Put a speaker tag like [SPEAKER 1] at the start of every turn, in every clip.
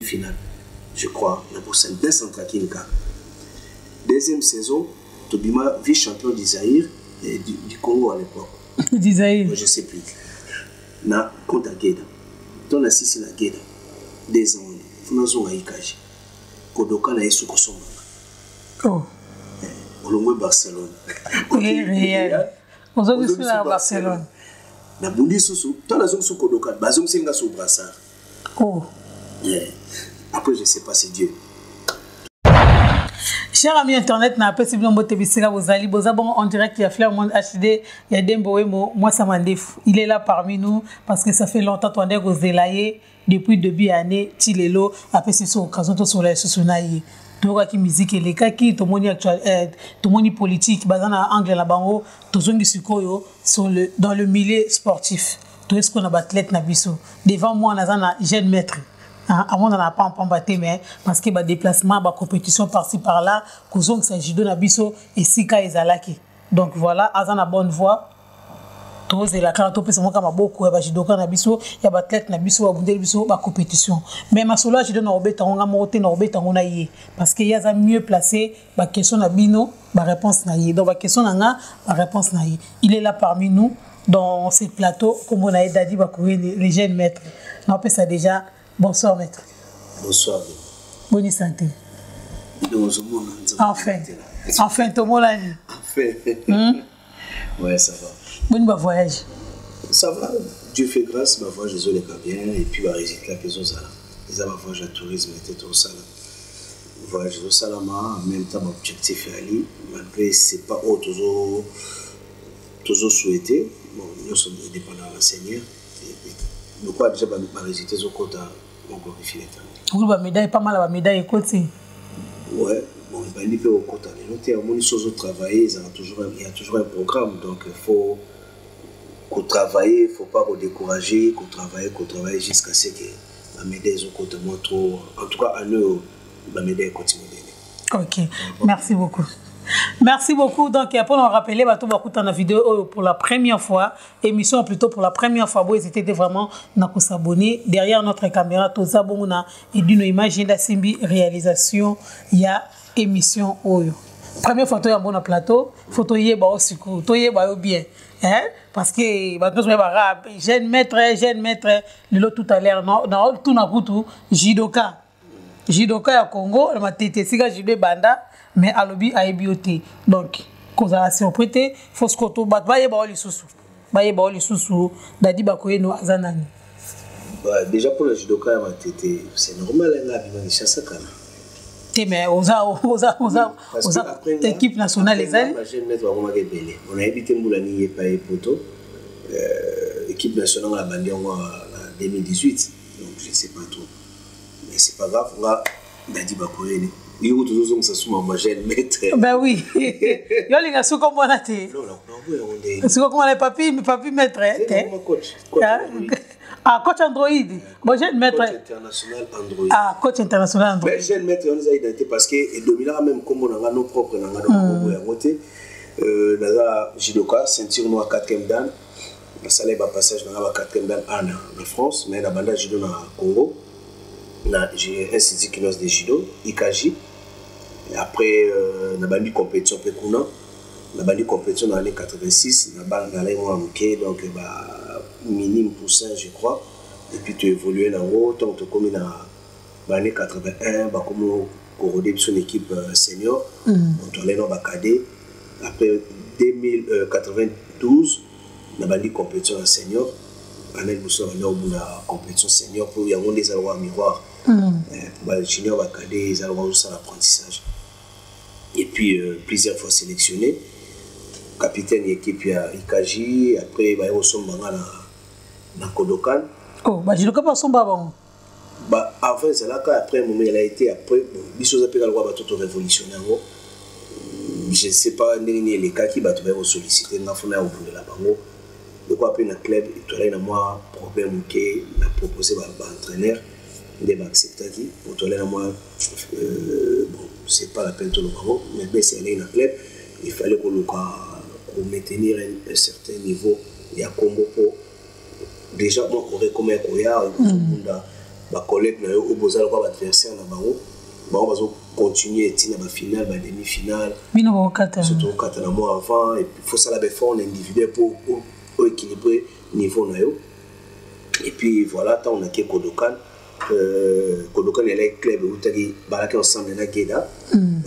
[SPEAKER 1] finale, je crois, la prochaine Kinka. Deuxième saison, Tobima, vice-champion d'Isaïr et du Congo à l'époque.
[SPEAKER 2] D'Isaïr.
[SPEAKER 1] Je ne sais plus. Na contre Guéda. Ton assisté la Guéda. 2 ans. Funazon a Ikaji. Kodoka na Yesu Kosoma.
[SPEAKER 2] Oh.
[SPEAKER 1] Olongwe Barcelone.
[SPEAKER 2] Réel. On a vu à Barcelone.
[SPEAKER 1] Na bundi susu, toi la zone sous Kodoka, bazon senga sous brassard.
[SPEAKER 2] Oh.
[SPEAKER 1] Après je sais pas c'est Dieu.
[SPEAKER 2] Chers amis internet, na pas si bien boté bisira bozali bozabon en direct il y a Flair Monde HD, il y a Demboemo, moi ça m'endef. Il est là parmi nous parce que ça fait longtemps qu'on est gozelaye depuis début année Tilelo après c'est sur occasion to sur la susunayi. Toka ki musique les kaki to moni actuel to moni politique bazana angle la bango to zongi sikoyo sur le dans le milieu sportif. To est-ce qu'on a athlète na biso devant moi nazana jeune maître. Avant on n'a pas en batté mais parce que ba déplacement ba compétition par-ci par-là kozong sa judo na biso et sika ezalaki. Donc voilà, azana bonne voix. Tous et la carte to pesa moka maboko ya ba judoka na biso ya ba athlète na biso ba bundeli biso ba compétition. Mais ma solo judo na obeta nga moté na obeta ngona yé parce que yaza mieux placé ba question na bino ba réponse na yé. Donc ba question na nga ba réponse na yé. Il est là parmi nous dans ce plateau comme on a dit ba courir les jeunes maîtres. On peut ça déjà. Bonsoir maître.
[SPEAKER 1] Bonsoir.
[SPEAKER 2] Bonne santé. Enfin. Enfin, tout le monde a dit.
[SPEAKER 1] Enfin. Ouais, ça va.
[SPEAKER 2] Bon voyage.
[SPEAKER 1] Ça va. Dieu fait grâce, ma voyage, je les bien. Et puis, ma résidence, la maison, ça. Les ma voyage à tourisme était au Salam. Voyage au Salama, en même temps, mon objectif est aller. Malgré, c'est pas autre, toujours souhaité. Bon, nous sommes dépendants de Seigneur. Donc, quoi, déjà, ma résidence au côté.
[SPEAKER 2] Vous avez médaille pas mal à la médaille côté.
[SPEAKER 1] Ouais, bon, il y a au côté. On choses travailler, il y a toujours un programme. Donc il faut qu'on travaille, il ne faut pas qu'on décourager, qu'on travaille jusqu'à ce que la médaille soit au côté. En tout cas, à nous, la médaille continue.
[SPEAKER 2] Ok, merci beaucoup. Merci beaucoup. Donc, après, on a rappelé, dans la vidéo pour la première fois, émission plutôt pour la première fois, vous étiez vraiment à s'abonner. Derrière notre caméra, tout ça, bon, on a une image de la Simbi réalisation, il y a émission. Première photo, il y a un bon plateau, photo, il y a aussi cool, il y a bien. Hein? Parce que, jeune maître, le tout à l'heure, tout n'a pas tout, Jidoka. Jidoka au Congo, on m'a tété, si j'ai banda. Mais à l'objet àébioté. Donc, causation prêtée, faut se coto bat, baye ba oli susu. Baye ba oli susu, dadi ba koye no azanani.
[SPEAKER 1] Déjà pour le judoka, c'est normal, là, il chasse quand même.
[SPEAKER 2] Mais oza équipe nationale les ailes.
[SPEAKER 1] On a habité Moulani et Paye Poto, équipe nationale à Bandi en 2018. Donc, je ne sais pas trop. Mais c'est pas grave, on va dadi ba koye. Il y a toujours ça sous ma jeune maître.
[SPEAKER 2] Ben oui. Il y a les gars sous comme on a été. Non, c'est comme on a papi maître.
[SPEAKER 1] Coach.
[SPEAKER 2] Ah, coach Android. Bon, jeune maître.
[SPEAKER 1] Coach international Android.
[SPEAKER 2] Ah, coach international Android.
[SPEAKER 1] Mais jeune maître, on a identité parce que et dominant même comme on a nos propres dans la côté. Dans judoka, ceinture noire 4e dan. Le salaire va passage dans la 4e dan en France, mais la bande judo dans Congo. J'ai un institut qui de judo, Ikaji. Et après, on a une compétition Pekuna. On a une compétition dans l'année 86. On a l'année donc minime poussin, je crois. Et puis tu évolues dans haut, tant que tu commis dans l'année 81, comme on son équipe senior. On allait dans cadet. Après 2092, on a une compétition senior. On a une compétition senior pour y avoir des allois miroirs. Pour les juniors, ils ont l'apprentissage. Et puis, plusieurs fois sélectionné. Capitaine de l'équipe Ikaji. Après, il y a aussi dans Kodokan.
[SPEAKER 2] Oh, je ne sais pas son babon.
[SPEAKER 1] Avant, c'est là qu'après, il a été après. Il y a des choses révolutionnaires. Je ne sais pas, les cas qui ont sollicité, il faut ouvrir la banque. Donc, après, dans le club, il y a un problème qui a proposé par l'entraîneur. Il a accepté pour toi moi bon c'est pas la peine tout le monde mais c'est aller dans le club il fallait qu'on maintenir un certain niveau il y a combo pour déjà moi on recommande qu'il y a ba collègue na yo au bozala quoi adversaire na bango bazo continuer tina ba finale ba demi finale
[SPEAKER 2] bino ba kata
[SPEAKER 1] surtout kata na mois avant et puis faut ça la effort individuel pour équilibrer niveau na yo et puis voilà tant on a que Kodokan elle est club où tagi balaki ensemble na Geda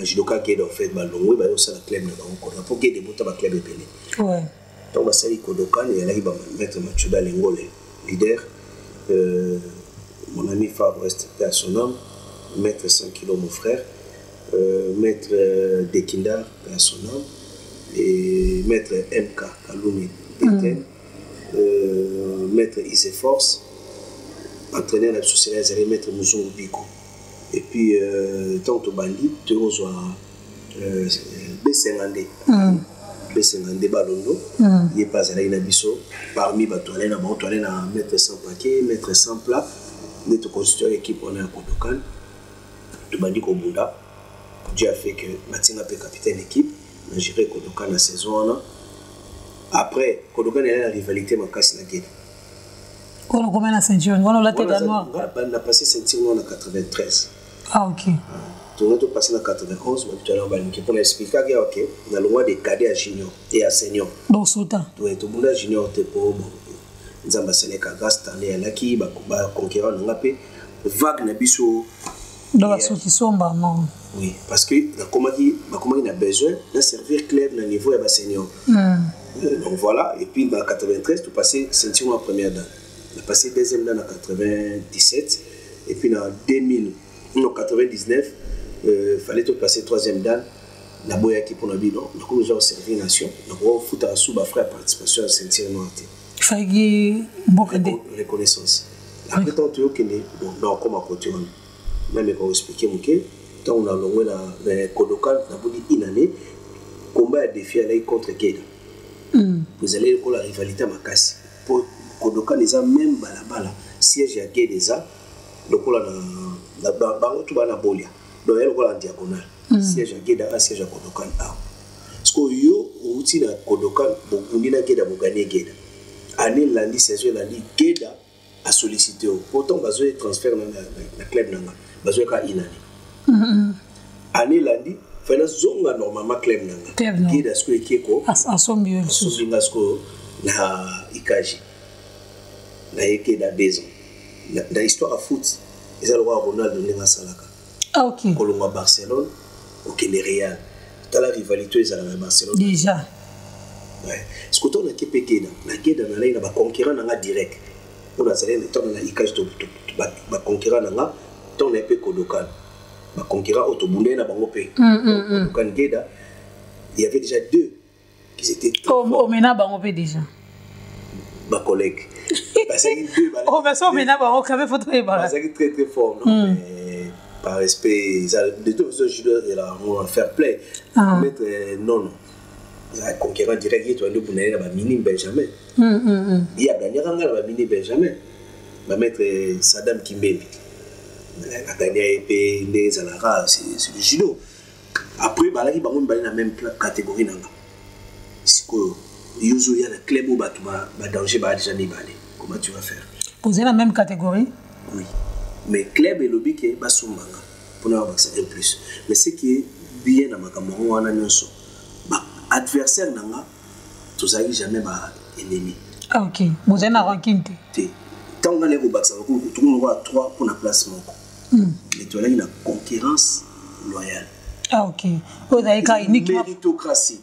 [SPEAKER 1] Jidoka Geda en fait balongwe ba yo ça la club na bango pour Geda bota ba club epelé
[SPEAKER 2] ouais
[SPEAKER 1] donc ba sali Kodokan et elle va mettre Machuba Lengole leader mon ami Far West à son nom maître 100 kg mon frère maître Dekinda à son nom et maître MK Kaloumi Eten maître Iseforce entraîneur la société zéro maître Muzungu Biko et puis tant que bandit tu reçois B50 B50 Balondo il est pas allé na biso parmi batoilé na bon toilé na maître 100 paquet maître 100 plat notre constituteur équipe on est à Kodokan tu bandit ko bunda Dieu a fait que Matinga peut capitaine équipe on a géré Kodokan la saison après Kodokan il a la rivalité ma casse la gueule.
[SPEAKER 2] On a combien de ceinture? On a la noire.
[SPEAKER 1] On a passé ceinture en 93.
[SPEAKER 2] Ah ok.
[SPEAKER 1] On a passé en 91, mais tout à l'heure on a expliqué que ok, on a le droit de cadet à junior et à senior.
[SPEAKER 2] Donc sautant.
[SPEAKER 1] Donc tout le monde junior t'es pour bon. Nous avons passé les cagas année là qui va conquérir on a fait vague na biso.
[SPEAKER 2] Donc la sortie sombre non.
[SPEAKER 1] Oui, parce que comment il a besoin de servir club na niveau et senior. Donc voilà, et puis en 93 tout passé ceinture en première dame. On a passé deuxième dan en 97 et puis en 99 fallait tout passer troisième dan la boya qui pour nous dit non comme j'ai servi nation donc on fout à sous frère participation à ceinture noire
[SPEAKER 2] il fallait beaucoup de
[SPEAKER 1] reconnaissance après tant que bon non comme à côté même pour expliquer que tant on a longé la Kodokan on a dit une année combat à défi aller contre Geda vous allez pour la rivalité à Makassi pour Kodokan les a même balabala siège à Geda donc on a la bango tout bana bolia donc elle est en diagonale siège à Geda siège à Kodokan parce que yo outil na Kodokan bokundi na Geda bo gagner Geda année lundi saison lundi Geda a sollicité pourtant bazo transfert dans la club nanga bazo ka inani année lundi fana zonga normalement club nanga Geda ce que ko
[SPEAKER 2] asombi
[SPEAKER 1] ngasko na ikaji na Geda bezo dans l'histoire à foot ils ont Ronaldo Nenga Salaka.
[SPEAKER 2] Ah ok.
[SPEAKER 1] Colombo Barcelone, ok les Real. Dans la rivalité ils ont Barcelone.
[SPEAKER 2] Déjà.
[SPEAKER 1] Ouais. Ce que tu as équipe Geda, la Geda na là ba conquérant na direct. On a salé le temps na ikage to ba conquérant na ton épée Kodokan. Ba conquérant autobundé na bango pe. Kodokan Geda, il y avait déjà deux qui étaient
[SPEAKER 2] au mena bango pe déjà.
[SPEAKER 1] Ma collègue.
[SPEAKER 2] Oh, mais ça, maintenant, on a fait
[SPEAKER 1] très très fort, non? Mais par respect, de toute façon, je dois faire play. Mettre non, non. Conquérant direct, il doit nous donner la mini Benjamin. Il y a gagné la mini Benjamin. Va mettre Saddam Kimbembe. La dernière épée, les Alara, c'est le judo. Après, il y a la même catégorie. C'est que Yuzu, il y a le club où il y a danger, déjà comment tu vas faire?
[SPEAKER 2] Poser la même catégorie?
[SPEAKER 1] Oui. Mais club et lobby qui est bas sur manga pour avoir un plus. Mais ce qui est bien dans ma caméra, adversaire nanga, tu n'as jamais ennemi.
[SPEAKER 2] Ah ok. Vous avez un ranking?
[SPEAKER 1] Tant qu'on a les box, tout le monde voit 3 pour la place. Mais tu as une concurrence loyale.
[SPEAKER 2] Ah ok. Vous avez une
[SPEAKER 1] méritocratie.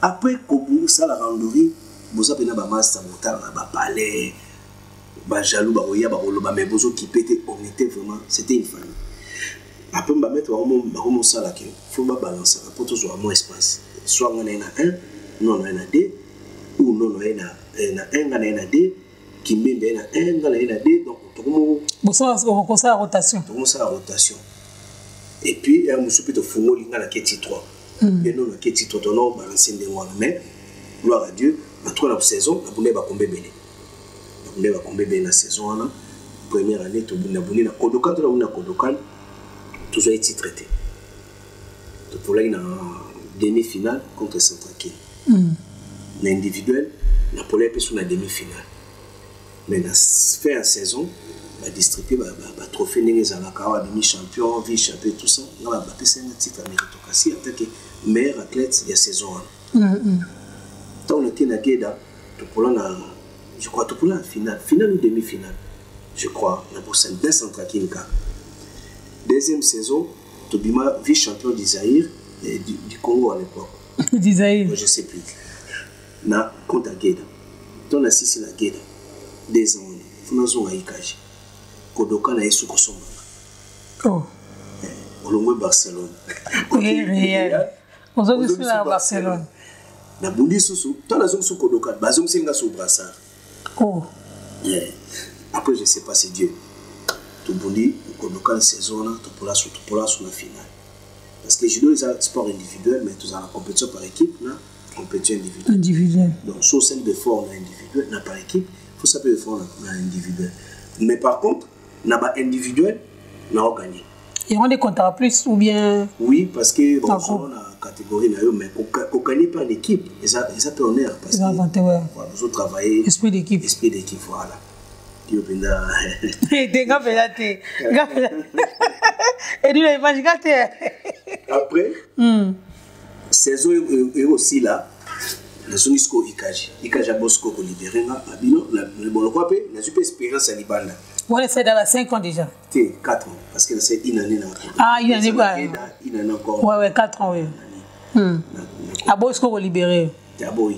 [SPEAKER 1] Après, quand ça la randonnée, vous avez un master, un palais, un jaloux, mais vous qui pété, on était vraiment, c'était une famille. Après, on va mettre un salaire il faut balancer pour tout soit moins espace. Soit on a un, non on a deux, ou non on a un, on a deux, qui met un, on a deux, donc tout le monde.
[SPEAKER 2] Vous ça la rotation.
[SPEAKER 1] Tout le monde ça la rotation. Et puis, on se peut te fouiller dans la quête 3. Et non, la quête 3, on a balancé des mois, mais gloire à Dieu. La troisième saison, la boule va tomber bien. La boule va tomber bien la saison. La première année, tout le monde a Kodokan, tout le monde a Kodokan, toujours été traité. Pour là, il y a une demi-finale contre Centraquin. L'individuel, la première personne a demi-finale. Mais la fin de saison, distribuer ba trophée ndenge za la kawa demi champion vice champion tout ça on va battre c'est un titre méritocratie en tant que meilleur athlète ya saison tant on était na Geda tout pour la je crois tout pour la finale ou demi-finale je crois na pour Saint Central Kinka deuxième saison Tobima vice champion d'Isaïr du Congo à l'époque
[SPEAKER 2] d'Isaïr
[SPEAKER 1] je sais plus na contre Geda tant on assiste na Geda 2 ans funazo ngaikaji kodoka na yesu kosoma olongwe Barcelone
[SPEAKER 2] réel aujourd'hui sur la Barcelone
[SPEAKER 1] na bundi susu to na zongu kodoka bazongu singa so brassard après je sais pas c'est Dieu to bundi kodoka saison là to pour la sur la finale parce que judo c'est un sport individuel mais tous en la compétition par équipe na compétition individuelle donc so celle de fort na individuel na par équipe faut ça peut faire na individuel mais par contre na ba individuel na gagné
[SPEAKER 2] et on des contrats plus ou bien
[SPEAKER 1] oui parce que bon on a catégorie na yo mais on gagne pas en équipe et ça peut honneur parce que vous travailler
[SPEAKER 2] esprit d'équipe
[SPEAKER 1] voilà Dieu benda
[SPEAKER 2] denga belate et lui image gâté
[SPEAKER 1] après saison est aussi là na Sonisco Ikaji Bosco ko libéré nga abino le bon quoi pe na super expérience à Libanda
[SPEAKER 2] ouais c'est dans 5 ans déjà
[SPEAKER 1] 4 ans parce que c'est une année
[SPEAKER 2] une année encore ouais 4 ans oui à Bosco ko libéré
[SPEAKER 1] d'abord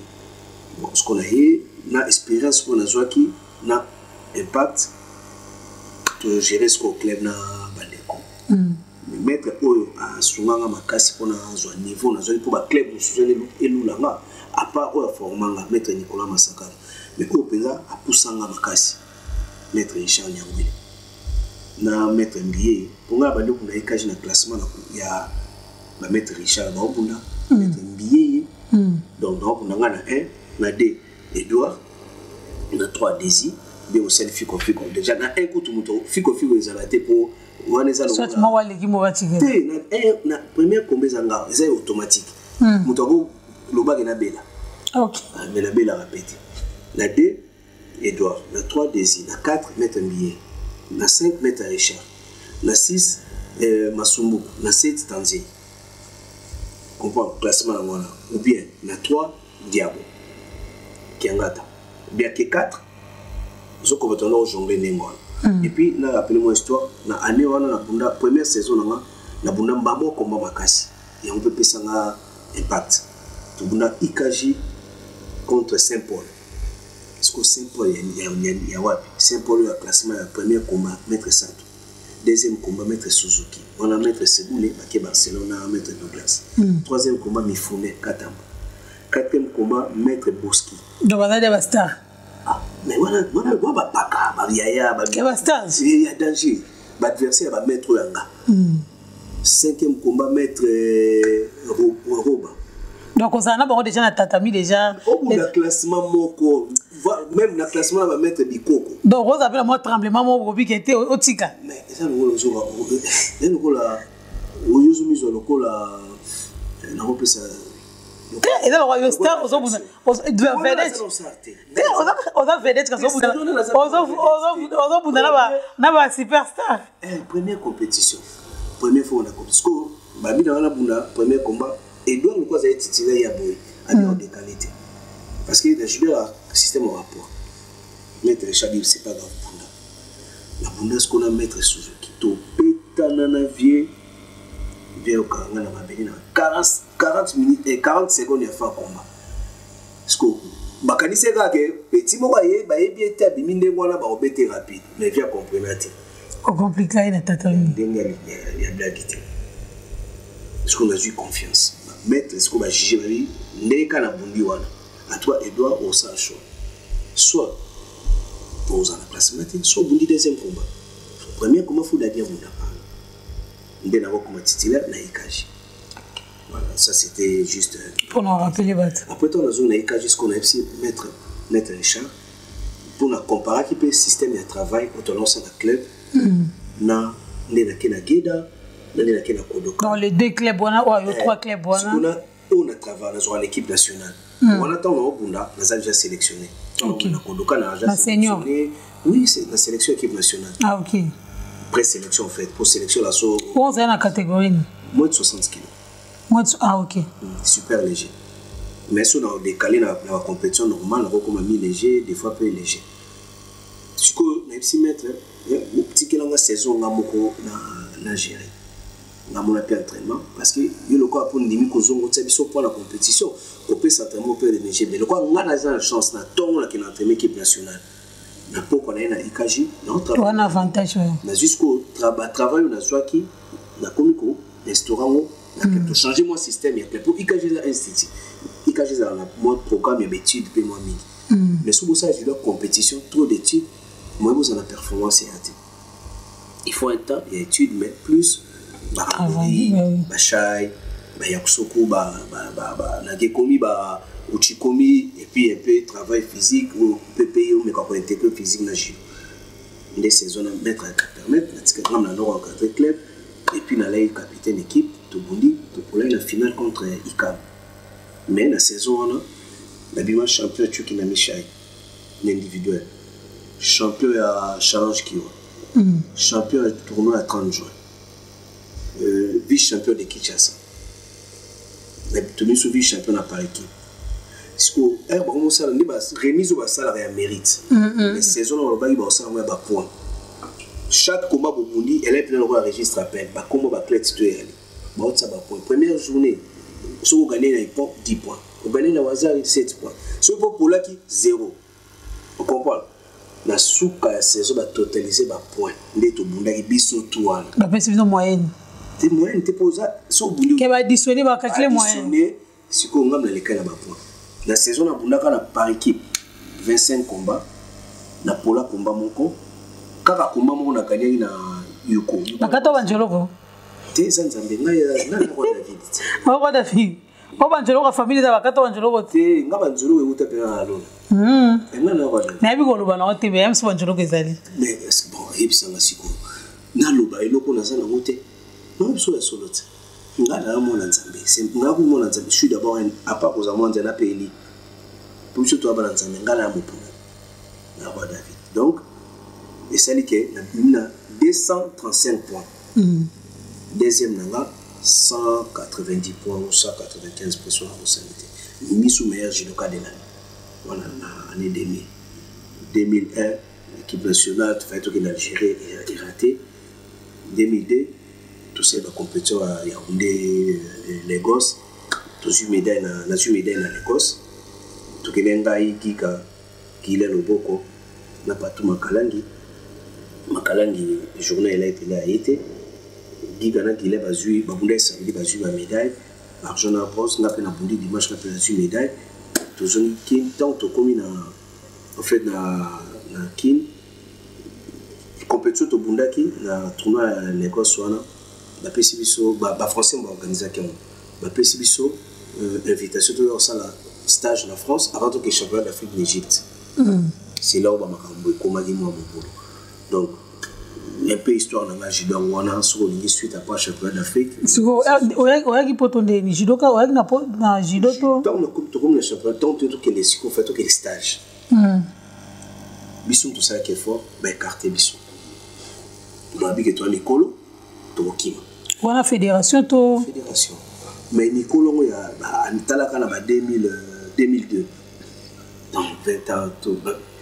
[SPEAKER 1] bon ce qu'on a eu na expérience pour na zoaki na impact to gérer ce club na bandeko mettre oyo a sunganga makasi pour na zo niveau na zo pour ba club suzene elulanga à part au formanga maître Nicolas Massakara mais au penza a poussanga makasi maître Richard Nyangwile na maître Mbiye pour nga bando kuna ikaji na classement ya ba maître Richard Baobunda maître Mbiye donc on a na 1 na 2 Edouard na 3 Desi bien au selfie config déjà na 1 coup tout moto fiko ezalate pour waneza
[SPEAKER 2] soit moi wale ki mo batike
[SPEAKER 1] na première combat zanga c'est automatique moto lobaki na bela
[SPEAKER 2] ok
[SPEAKER 1] mais na bela répété na 2 Edouard na 3 Desi na 4 maître Mbiye na 5 maître Richard na 6 Masumbu na 7 Tanzi comprend classement là ou bien na 3 Diabo Kiangata bien que 4 zo ko batona jongler nengo et puis na rappelle moi histoire na année wana na bunda première saison na bunda mbamo komba makasi et on peut pesa nga impact to bunda Ikaji contre Saint-Paul est-ce que Saint-Paul ya wapi Saint-Paul ya classement ya premier combat maître Sato deuxième combat maître Suzuki on a maître Segoule baké Barcelone na maître Douglas troisième combat Mifune Katamba quatrième combat maître Boski
[SPEAKER 2] donc on a des stars
[SPEAKER 1] mais voilà ba paka ba yaya ba
[SPEAKER 2] stars
[SPEAKER 1] il y a danger ba adversaire ba maître Yanga cinquième combat maître Roba
[SPEAKER 2] donc on s'en a déjà na tatami déjà
[SPEAKER 1] au classement moko même na classement ba maître Bikoko
[SPEAKER 2] donc on appelle moi tremblement mon robi qui était au tika
[SPEAKER 1] mais ça nous zo la oyuzumi zo lokola na repli ça
[SPEAKER 2] et là on star on doit vedette on a vedette quand on na ba superstar
[SPEAKER 1] première compétition première fois on a compétition ba mi dans la bunda premier combat et doit nous quoi être titulaire ya boy à de qualité parce que le judo a système au rapport maître Chabib c'est pas grave bunda la bunda ce qu'on a maître Suzuki to petana na vie bien au kanga na mabeli na 40 minutes et 40 secondes ya fin combat parce que bakanise ka ke petit mo ba bien tabi minde ngwana ba obete rapide mais via complémentaire
[SPEAKER 2] au compliqué na tatami
[SPEAKER 1] denga ya blague est-ce qu'on a eu confiance maître est-ce qu'on va juger lui ndeka na bundi wana à toi Edouard au sacho soit aux en placement soit bundi deuxième combat premier combat faut d'aller bunda ndena ko comme titulaire na Ikaji voilà ça c'était juste
[SPEAKER 2] pour nous rappeler
[SPEAKER 1] après on a zone na Ikaji ce qu'on a aussi maître Richard pour la comparer qui peut système de travail autonomie na club na ndena kena Geda ndena kena Kodoka
[SPEAKER 2] dans les 2 clubs on a 3 clubs
[SPEAKER 1] on a travaillé dans l'équipe nationale on attend au bunda na déjà sélectionné
[SPEAKER 2] Ok.
[SPEAKER 1] La
[SPEAKER 2] senior.
[SPEAKER 1] Oui, c'est la sélection équipe nationale.
[SPEAKER 2] Ah, ok.
[SPEAKER 1] Pré-sélection en fait. Pour sélection, la saut.
[SPEAKER 2] Où est la catégorie?
[SPEAKER 1] Moins de 60 kg.
[SPEAKER 2] Ah, ok.
[SPEAKER 1] Super léger. Mais si on a décalé dans la compétition normale, on a comme mi-léger, des fois peu léger. Ce que on a aussi mettre, le petit que la saison, on a beaucoup na gérer. On a mon appel entraînement parce que il le quoi pour nous dire qu'on a besoin pour la compétition, on peut certainement peu de léger. Mais le quoi on a la chance na ton là qui est entraîné équipe nationale. Na pas qu'on a na IKJ, non travail.
[SPEAKER 2] On a avantage.
[SPEAKER 1] Mais jusqu'au travail on a soit qui na comico, restaurant, on a changer mon système. Il y a pour IKJ là institut. IKJ là moi programme et études puis moi mis. Mais sous ça j'ai la compétition, trop d'études, moi vous en la performance et il faut un temps, il y a études mais plus travail, bachai, yakusoko, nagekomi, uchikomi, et puis un peu travail physique, ou PPI, mais quand on est un peu physique, des saisons à mettre à permettre, on a un club, et puis on a le capitaine équipe, tout bondi, tout pour la finale contre ICAM. Mais la saison, on a le champion qui n'a mis chai, l'individuel, champion à Challenge Kiwa, champion à tournoi à 30 juin. Vice-champion de Kinshasa. Tenu sur vice-champion à par équipe. Parce que remise au salaire à mérite. Les saisons on va y avoir un point. Chaque combat Bobundi, elle est plein de registre appel. Bah comment va clé titulaire. Bah ça va point. Première journée, si vous gagnez un point 10 points. Vous gagnez la Wazar 7 points. Si vous pour là qui 0. Vous comprenez? La souka saison va totaliser par point. Les to bunda qui biso toi.
[SPEAKER 2] La perception moyenne.
[SPEAKER 1] T'es moyen, t'es posé sur boulot.
[SPEAKER 2] Qui va additionner va calculer moyen.
[SPEAKER 1] Si on gagne les cas là-bas point. La saison na bunda kana par équipe 25 combats. Na pola combat moko. Kaka combat moko na gagné na Yoko.
[SPEAKER 2] Nakata banjoloko.
[SPEAKER 1] T'es sanzambe na kwa David.
[SPEAKER 2] Kwa David. Kwa banjoloko famille za bakata banjoloko
[SPEAKER 1] te ngaba nzolo uta pe na alona. Na kwa David.
[SPEAKER 2] Na bi ko loba na ote be yamsi banjoloko ezali.
[SPEAKER 1] Mais est-ce bon hebisanga siko. Na loba eloko na sana ngote. Non, je suis solo. Je suis d'abord à part aux amours de la pays. Pour ce que tu as balancé, donc, et c'est que nous avons 235 points. Deuxième, nous avons 190 points ou 195 points sur la recensité. Nous sommes meilleurs judoka de l'année. Voilà, l'année 2000. 2001, l'équipe nationale, tu fais tout l'Algérie est raté. 2002, tout ça, la compétition à Yaoundé, Lagos, tout ça, médaille à Lagos, tout ce qui est qui est le Boko, n'a pas tout Makalangi, journée elle a été là, Gigana qui est basé, Baboundé samedi basé la médaille, argent en bronze, n'a pas Nabundi dimanche n'a pas basé médaille, tout ce qui est tant tout comme en fait na kin compétition to bundaki na tournoi à Lagos wana. La PCBSO, les Français ont organisé la PCBSO, invitation de leur stage en France avant que le championnat d'Afrique d'Égypte. C'est là où on a dit moi mon boulot. Donc, un peu histoire dans la judo, on a sur une suite après le championnat d'Afrique. Si vous avez qui peut tomber ni judo, vous avez na judo to. Tant que comme le championnat, tant que les cycles fait que les stages. Bisou tout ça qui est fort, ben carte bisou. On a dit que toi Nicolo.
[SPEAKER 2] On a fédération to
[SPEAKER 1] fédération mais Nicolo il y a talaka na 2002 dans 20 ans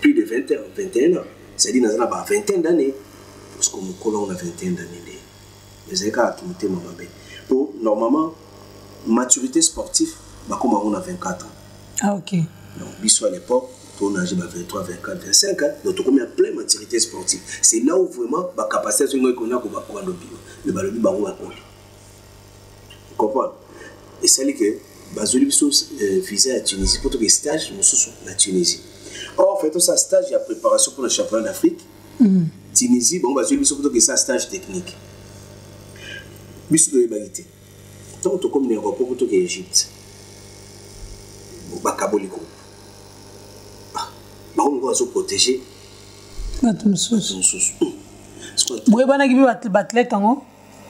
[SPEAKER 1] plus de 20 ans 21 ans c'est dit dans ba 20 d'années parce que Nicolo on a 21 d'années mais c'est quand tout le monde pour normalement maturité sportive bah comme on a 24 ans.
[SPEAKER 2] Ah ok.
[SPEAKER 1] Donc biso à l'époque on a 23, 24, 25 ans, donc on a plein de maturité sportive. C'est là où vraiment la capacité de nous qu'on a le ballon du baron à compte. Vous comprenez? Et c'est que Bazoli visait à Tunisie pour que stage nous sommes la Tunisie. Or, fait tout ça stage de préparation pour le championnat d'Afrique. Tunisie, bon Bazoli pour que ça stage technique. Bisous de l'égalité. Donc comme les Européens pour que l'Égypte. Bakaboliko. On doit se protéger.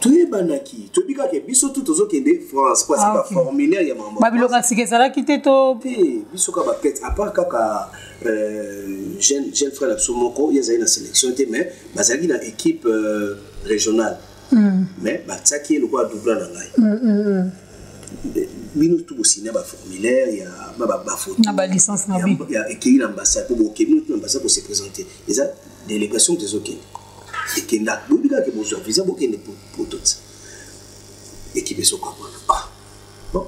[SPEAKER 1] Tout tu banaki tu bika ke biso tout ozo kende France parce que ba formulaire ya mambo
[SPEAKER 2] babiloka sikesala kité to
[SPEAKER 1] biso ka ba peut-être à part kaka jeune frère la Somoko il y a une sélection mais bazali na équipe régionale mais ba tsaki le quoi double na ngai bino tout aussi na ba formulaire ya ba photo
[SPEAKER 2] na ba licence na bi
[SPEAKER 1] ya équipe l'ambassade pour l'ambassade pour se présenter et ça délégation des OK et kenda bobika ke bozo visa bokende pour tout ça équipe so quoi bon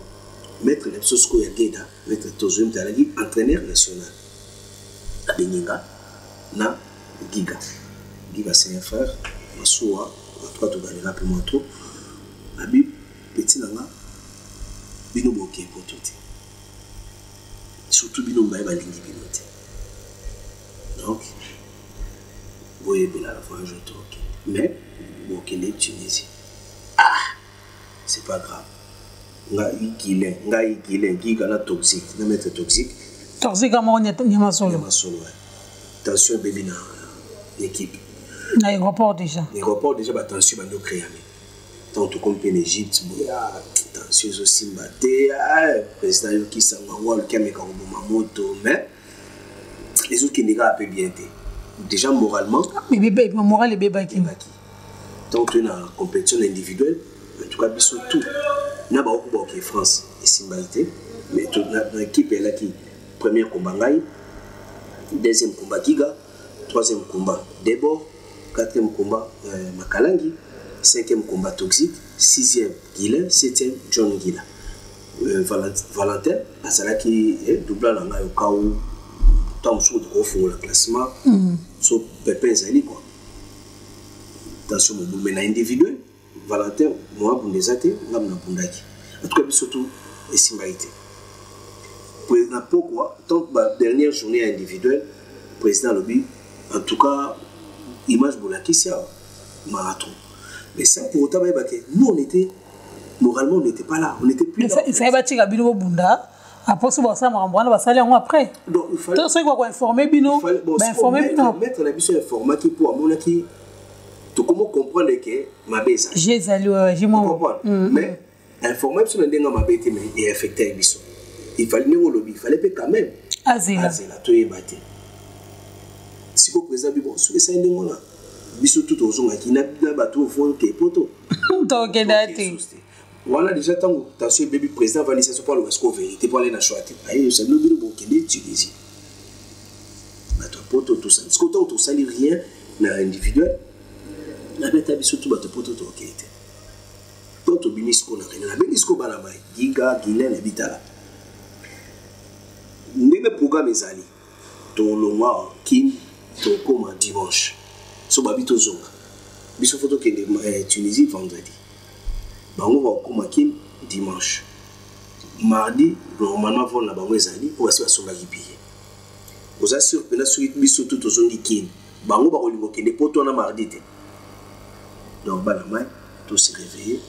[SPEAKER 1] maître Lepsosko ya Geda maître Tozum Talagi entraîneur national à Beninga na Giga c'est un frère Masoua toi tu gagner rapidement trop abi petit nanga bino boké pour tout surtout bino mbaye balingi bino donc voyez bien la fois je toque mais boké les Tunisie c'est pas grave ngai Giga na toxique na mettre toxique
[SPEAKER 2] à mon Yamasolo
[SPEAKER 1] attention bébé na l'équipe
[SPEAKER 2] l'aéroport déjà
[SPEAKER 1] attention bando créer tant tout comme en Égypte attention aussi mbaté président qui s'envoie le caméra au moto mais les autres qui n'est pas bien déjà moralement
[SPEAKER 2] mais bébé moral et bébé qui
[SPEAKER 1] tant que na compétition individuelle en tout cas biso tout na ba ko ba France et Simbalité mais toute notre équipe est là qui premier combat ngai deuxième combat Giga troisième combat Debo quatrième combat Makalangi cinquième combat Toxique sixième Guilin septième John Gila Valentin asala qui double na ngai au cas où tant sur de refond le classement so Pépin Zali quoi attention mon mais na individuel Valentin moi bundezate ngam na bundaki en tout cas surtout et Simbalité pourquoi tant que dernière journée individuelle président lobby en tout cas image Boulaki c'est marathon mais ça pour autant nous on était moralement on n'était pas là on n'était plus là
[SPEAKER 2] il fallait bâtir à Bino Bunda après ce ça on va saler après
[SPEAKER 1] donc il fallait
[SPEAKER 2] tout ce qu'on informer Bino informer Bino
[SPEAKER 1] mettre la mission informée qui pour mon qui tout comment comprendre que ma baisse
[SPEAKER 2] j'ai salué j'ai moi
[SPEAKER 1] mais informer sur le denga ma bête mais est affecté biso il fallait nous lobby il fallait quand même
[SPEAKER 2] azela
[SPEAKER 1] to yebate siko président bibo sur ça ndingo na biso tout ozonga ki na bato fond ke poto
[SPEAKER 2] to kedate
[SPEAKER 1] voilà déjà tant attention bébé président va laisser pas le basco vérité pour aller na choix aïe ça nous bino bokende Tunisie bato poto tout ça parce que tant tout ça rien na individuel na beta biso tout bato poto to okete to bimisko na rien na bimisko bana mai Giga Guilin na bitala ndenge programme ezali to longwa kin to comme dimanche so babito zonga biso photo que Tunisie vendredi bango va comme kin dimanche mardi normalement vont la bango ezali pour asi basonga kipiye oza sur pena suite biso tout ozongi kin bango ba kolingo kende poto na mardi te donc bana mai tout se réveiller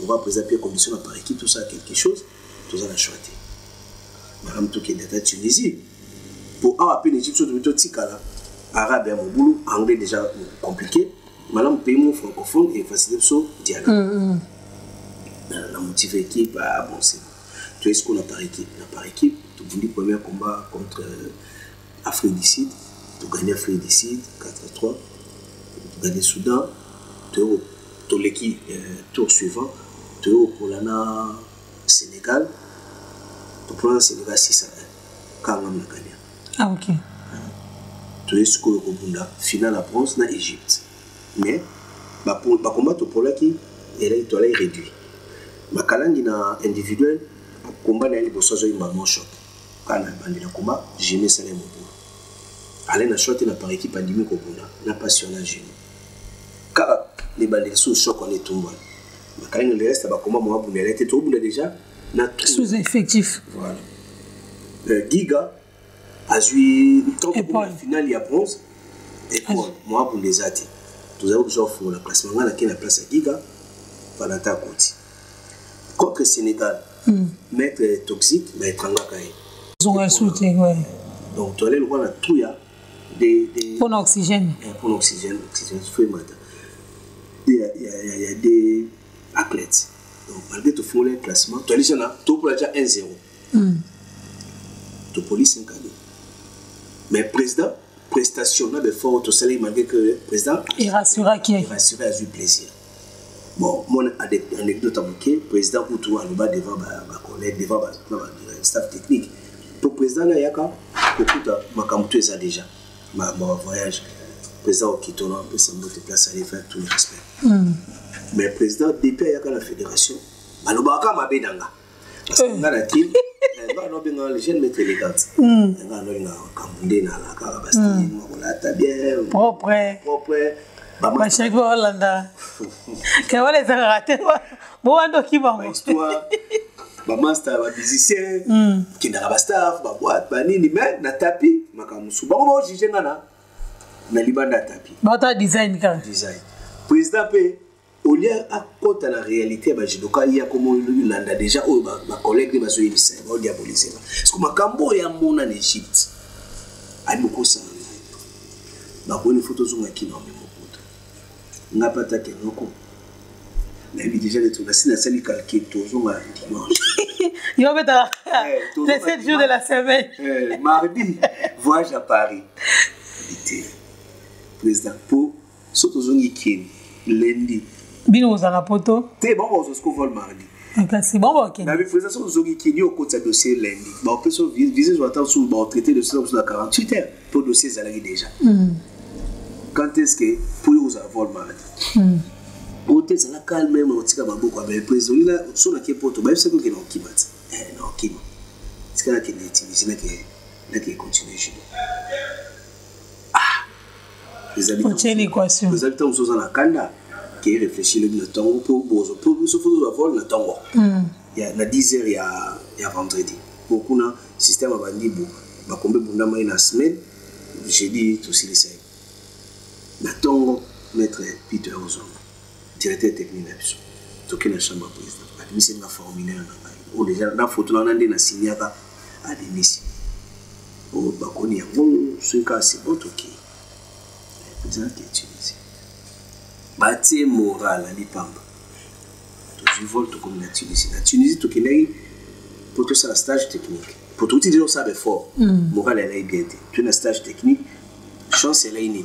[SPEAKER 1] on va présenter condition par équipe tout ça quelque chose tout ça la choisir madame tout qui est Tunisie pour appeler l'Égypte de Tikala arabe à mon boulot anglais déjà compliqué madame pays francophone et facile so dialogue la motivé équipe bon c'est tu es ce qu'on a par équipe tu voulais premier combat contre Afrique du Sud tu gagnes Afrique du Sud 4-3 tu gagnes Soudan tu l'équipe tour suivant tu pour l'ana Sénégal pour le Sénégal 6-1 quand on a gagné.
[SPEAKER 2] Ah ok.
[SPEAKER 1] Tu es ce qu'on a finale à bronze dans l'Égypte. Mais pour combattre pour là qui est réduit. Ma calangue na individuel combat na les bossos ils m'ont choc. Quand on a bandé le combat, j'ai mis ça les mots. Aller na shot na par équipe andimi ko bunda na passionnant jeune. Car les bandés sous choc on est tombé. Ma calangue le reste ba combat moi bunda était tout bunda déjà.
[SPEAKER 2] Sous effectif.
[SPEAKER 1] Voilà. Giga a joué tant que finale il y a bronze et moi pour les athées. Nous avons déjà fait le classement là qui est la place à Giga Valentin Kouti. Contre Sénégal, mettre toxique mais être en gagaille.
[SPEAKER 2] Ils ont un soutien ouais.
[SPEAKER 1] Donc tu allais le voir la trouille des
[SPEAKER 2] pour l'oxygène.
[SPEAKER 1] Pour l'oxygène, faut matin. Il y a y a des athlètes. Donc, malgré tout le classement, tu as dit ça, tu as déjà 1-0. Tu as 5 années. Mais le président, prestation, il faut que tu malgré que le président.
[SPEAKER 2] Il rassura qui est.
[SPEAKER 1] Il rassura, il a eu plaisir. Bon, mon anecdote à manquer, le président Outou a devant ma collègue, devant le staff technique. Pour le président, il y a quand ma ça déjà. Ma voyage. Le président qui tourne un peu, ça me déplace à aller faire tout le respect. Mais le président, depuis la fédération, il y a parce que dans la team, les jeunes mettent élégante.
[SPEAKER 2] Propre. Ma chérie Hollanda. Quand on les a ratés, bon, on qui va.
[SPEAKER 1] Histoire, master, musicien, qui n'a pas staff, boîte, mais na tapis, makamusu. Bon, moi, j'ai na libanda tapis.
[SPEAKER 2] Bon, t'as design quand.
[SPEAKER 1] Design. Président P. Au lieu à côté de la réalité, il y a comme Landa déjà, ma collègue m'a dit que c'est diabolisé. Parce que ma cambo est en Égypte. Il y a beaucoup de choses. Il y a beaucoup de choses qui n'ont pas de n'a pas attaqué. Il y a déjà des trucs. Si on a calqué, tout le monde a dimanche.
[SPEAKER 2] Il y a les 7 jours de la semaine.
[SPEAKER 1] Mardi, voyage à Paris. Président, pour surtout lundi.
[SPEAKER 2] Bino aux anapoto.
[SPEAKER 1] T'es bon, on se vol mardi.
[SPEAKER 2] C'est bon, ok.
[SPEAKER 1] La présentation de Zogi qui est au côté de dossier lundi. On peut se viser sur attendre sur le traité de cela sur 48 heures pour le dossier Zalari déjà. Quand est-ce que pour vous avoir vol mardi? Au tête, ça la calme même au tika babo quoi. Mais le président là, sur la qui est poto, bah c'est quoi qui est en kimat? Non kimat. C'est quoi qui est utilisé là qui continue chez nous. Les habitants. Les habitants sont dans la Kanda. Qui réfléchit le temps pour se faire vol le temps. Il y a 10 heures, il y a vendredi. Beaucoup de système a dit bon, combien de une semaine, j'ai dit tout ce qui est. Le temps, maître Peter Ozon, directeur technique de l'Absou, tout qui est la chambre président, admis la formulaire, ou déjà la photo on a des signé à admis. Au Bakoni, c'est cas c'est bon tout qui. Le président qui est utilisé. Bâti moral à l'Ipamba. Tu voles comme la Tunisie. La Tunisie, tu connais pour tout ça, un stage technique. Pour tout dire ça, fort. Moral, elle est bien. Tu as un stage technique. Chance, elle est née.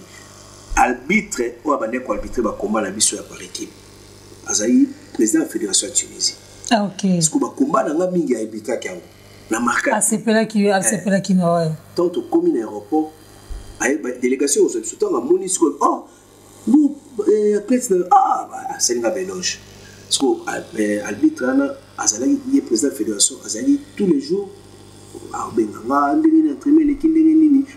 [SPEAKER 1] Arbitre, ou abandonné pour arbitrer, combat la mission par équipe. Azaï, président de la Fédération de Tunisie.
[SPEAKER 2] Ah, ok.
[SPEAKER 1] Parce que le combat, il y a un mingi arbitre qui a la marque.
[SPEAKER 2] Ah, c'est pas là qui n'a pas.
[SPEAKER 1] Tant que commune aéroport, délégation aux habitants, à Monisco, oh, nous, c'est une mélange. Parce que l'arbitre, Azali, il est président de la fédération, Azali, tous les jours,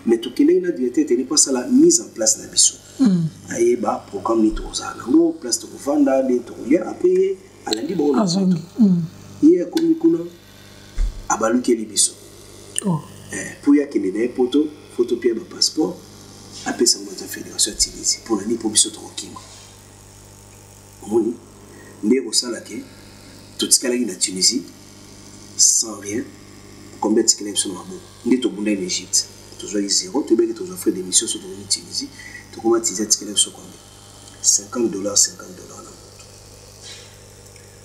[SPEAKER 1] mais tout qui est directeur, il n'est pas ça la mise en place de la mission. Il y a un programme de place de vendre, de trouver, après, à la libre, il y a comme une abalu qui est l'émission. Pour y aller dans les poteaux, photopier de passeport. Après ça, on a fait la Tunisie pour l'année pour biso tranquille. Moni, mais au sein là que tout ce qu'il y a en Tunisie sans rien, combien de kilomètres sont là-bas? On est au bout en Égypte, toujours 0, tu veux que tu fait des missions sur la Tunisie, tu commences à utiliser kilomètres sur combien? $50, $50.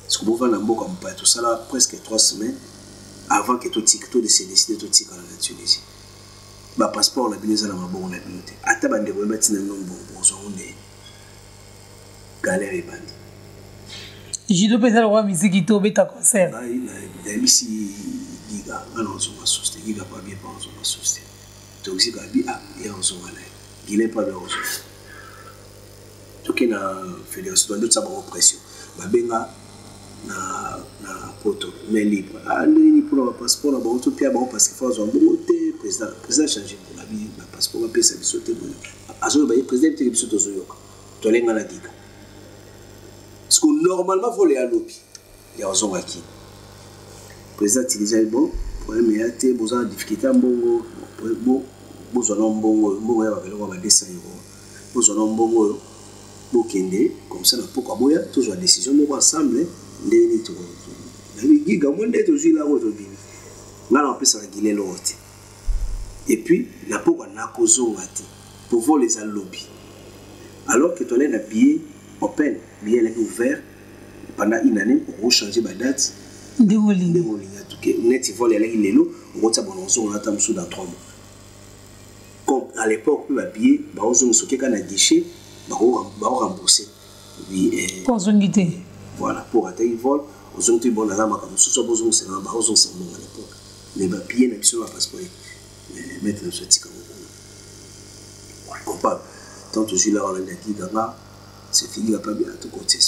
[SPEAKER 1] Ce que vous voyez dans comme pas tout ça là presque 3 semaines avant que tout décide de tout tirer en Tunisie. Le passeport, la binoise, la bonne la binote. Ata bande bo mettre na nombo bozo onde. Galère et bande.
[SPEAKER 2] Jido pesa le roi musique to beta concert.
[SPEAKER 1] La misi giga, alors on va souster, giga pas bien pas on va souster. Donc si gabi ya on va là. Gile pas bien on. Toke na fédération de ça ba pression. Ba benga na poto mais libre. Ni pour le passeport ba auto pia ba parce que faut on monter. Le président a changé pour la vie, le passeport a payé sa vie sur le téléphone. Le président a payé sa vie sur le téléphone. Parce que normalement, il faut aller à l'OPI. Il y a un zone qui. Le président a utilisé le bon, pour il y a des difficultés, bon, comme ça, pourquoi boya, toujours la décision, nous ensemble, et puis, la pour les lobby. Alors que tu es habillé open bien elle est ouvert pendant une année on changer la date
[SPEAKER 2] ndengoli
[SPEAKER 1] tout que net vol elle est lelo on va bon on attend dans 3 mois comme à l'époque le billet ba on so que kana guichet ba rembourser oui
[SPEAKER 2] pour zongité
[SPEAKER 1] voilà pour atteindre vol on ont bon là ma comme so besoin c'est là ba on c'est bon à l'époque mais ba billet na biso na passeport mettre ce petit comme on parle tant que je là on a dit là c'est fini la pas bien tout côté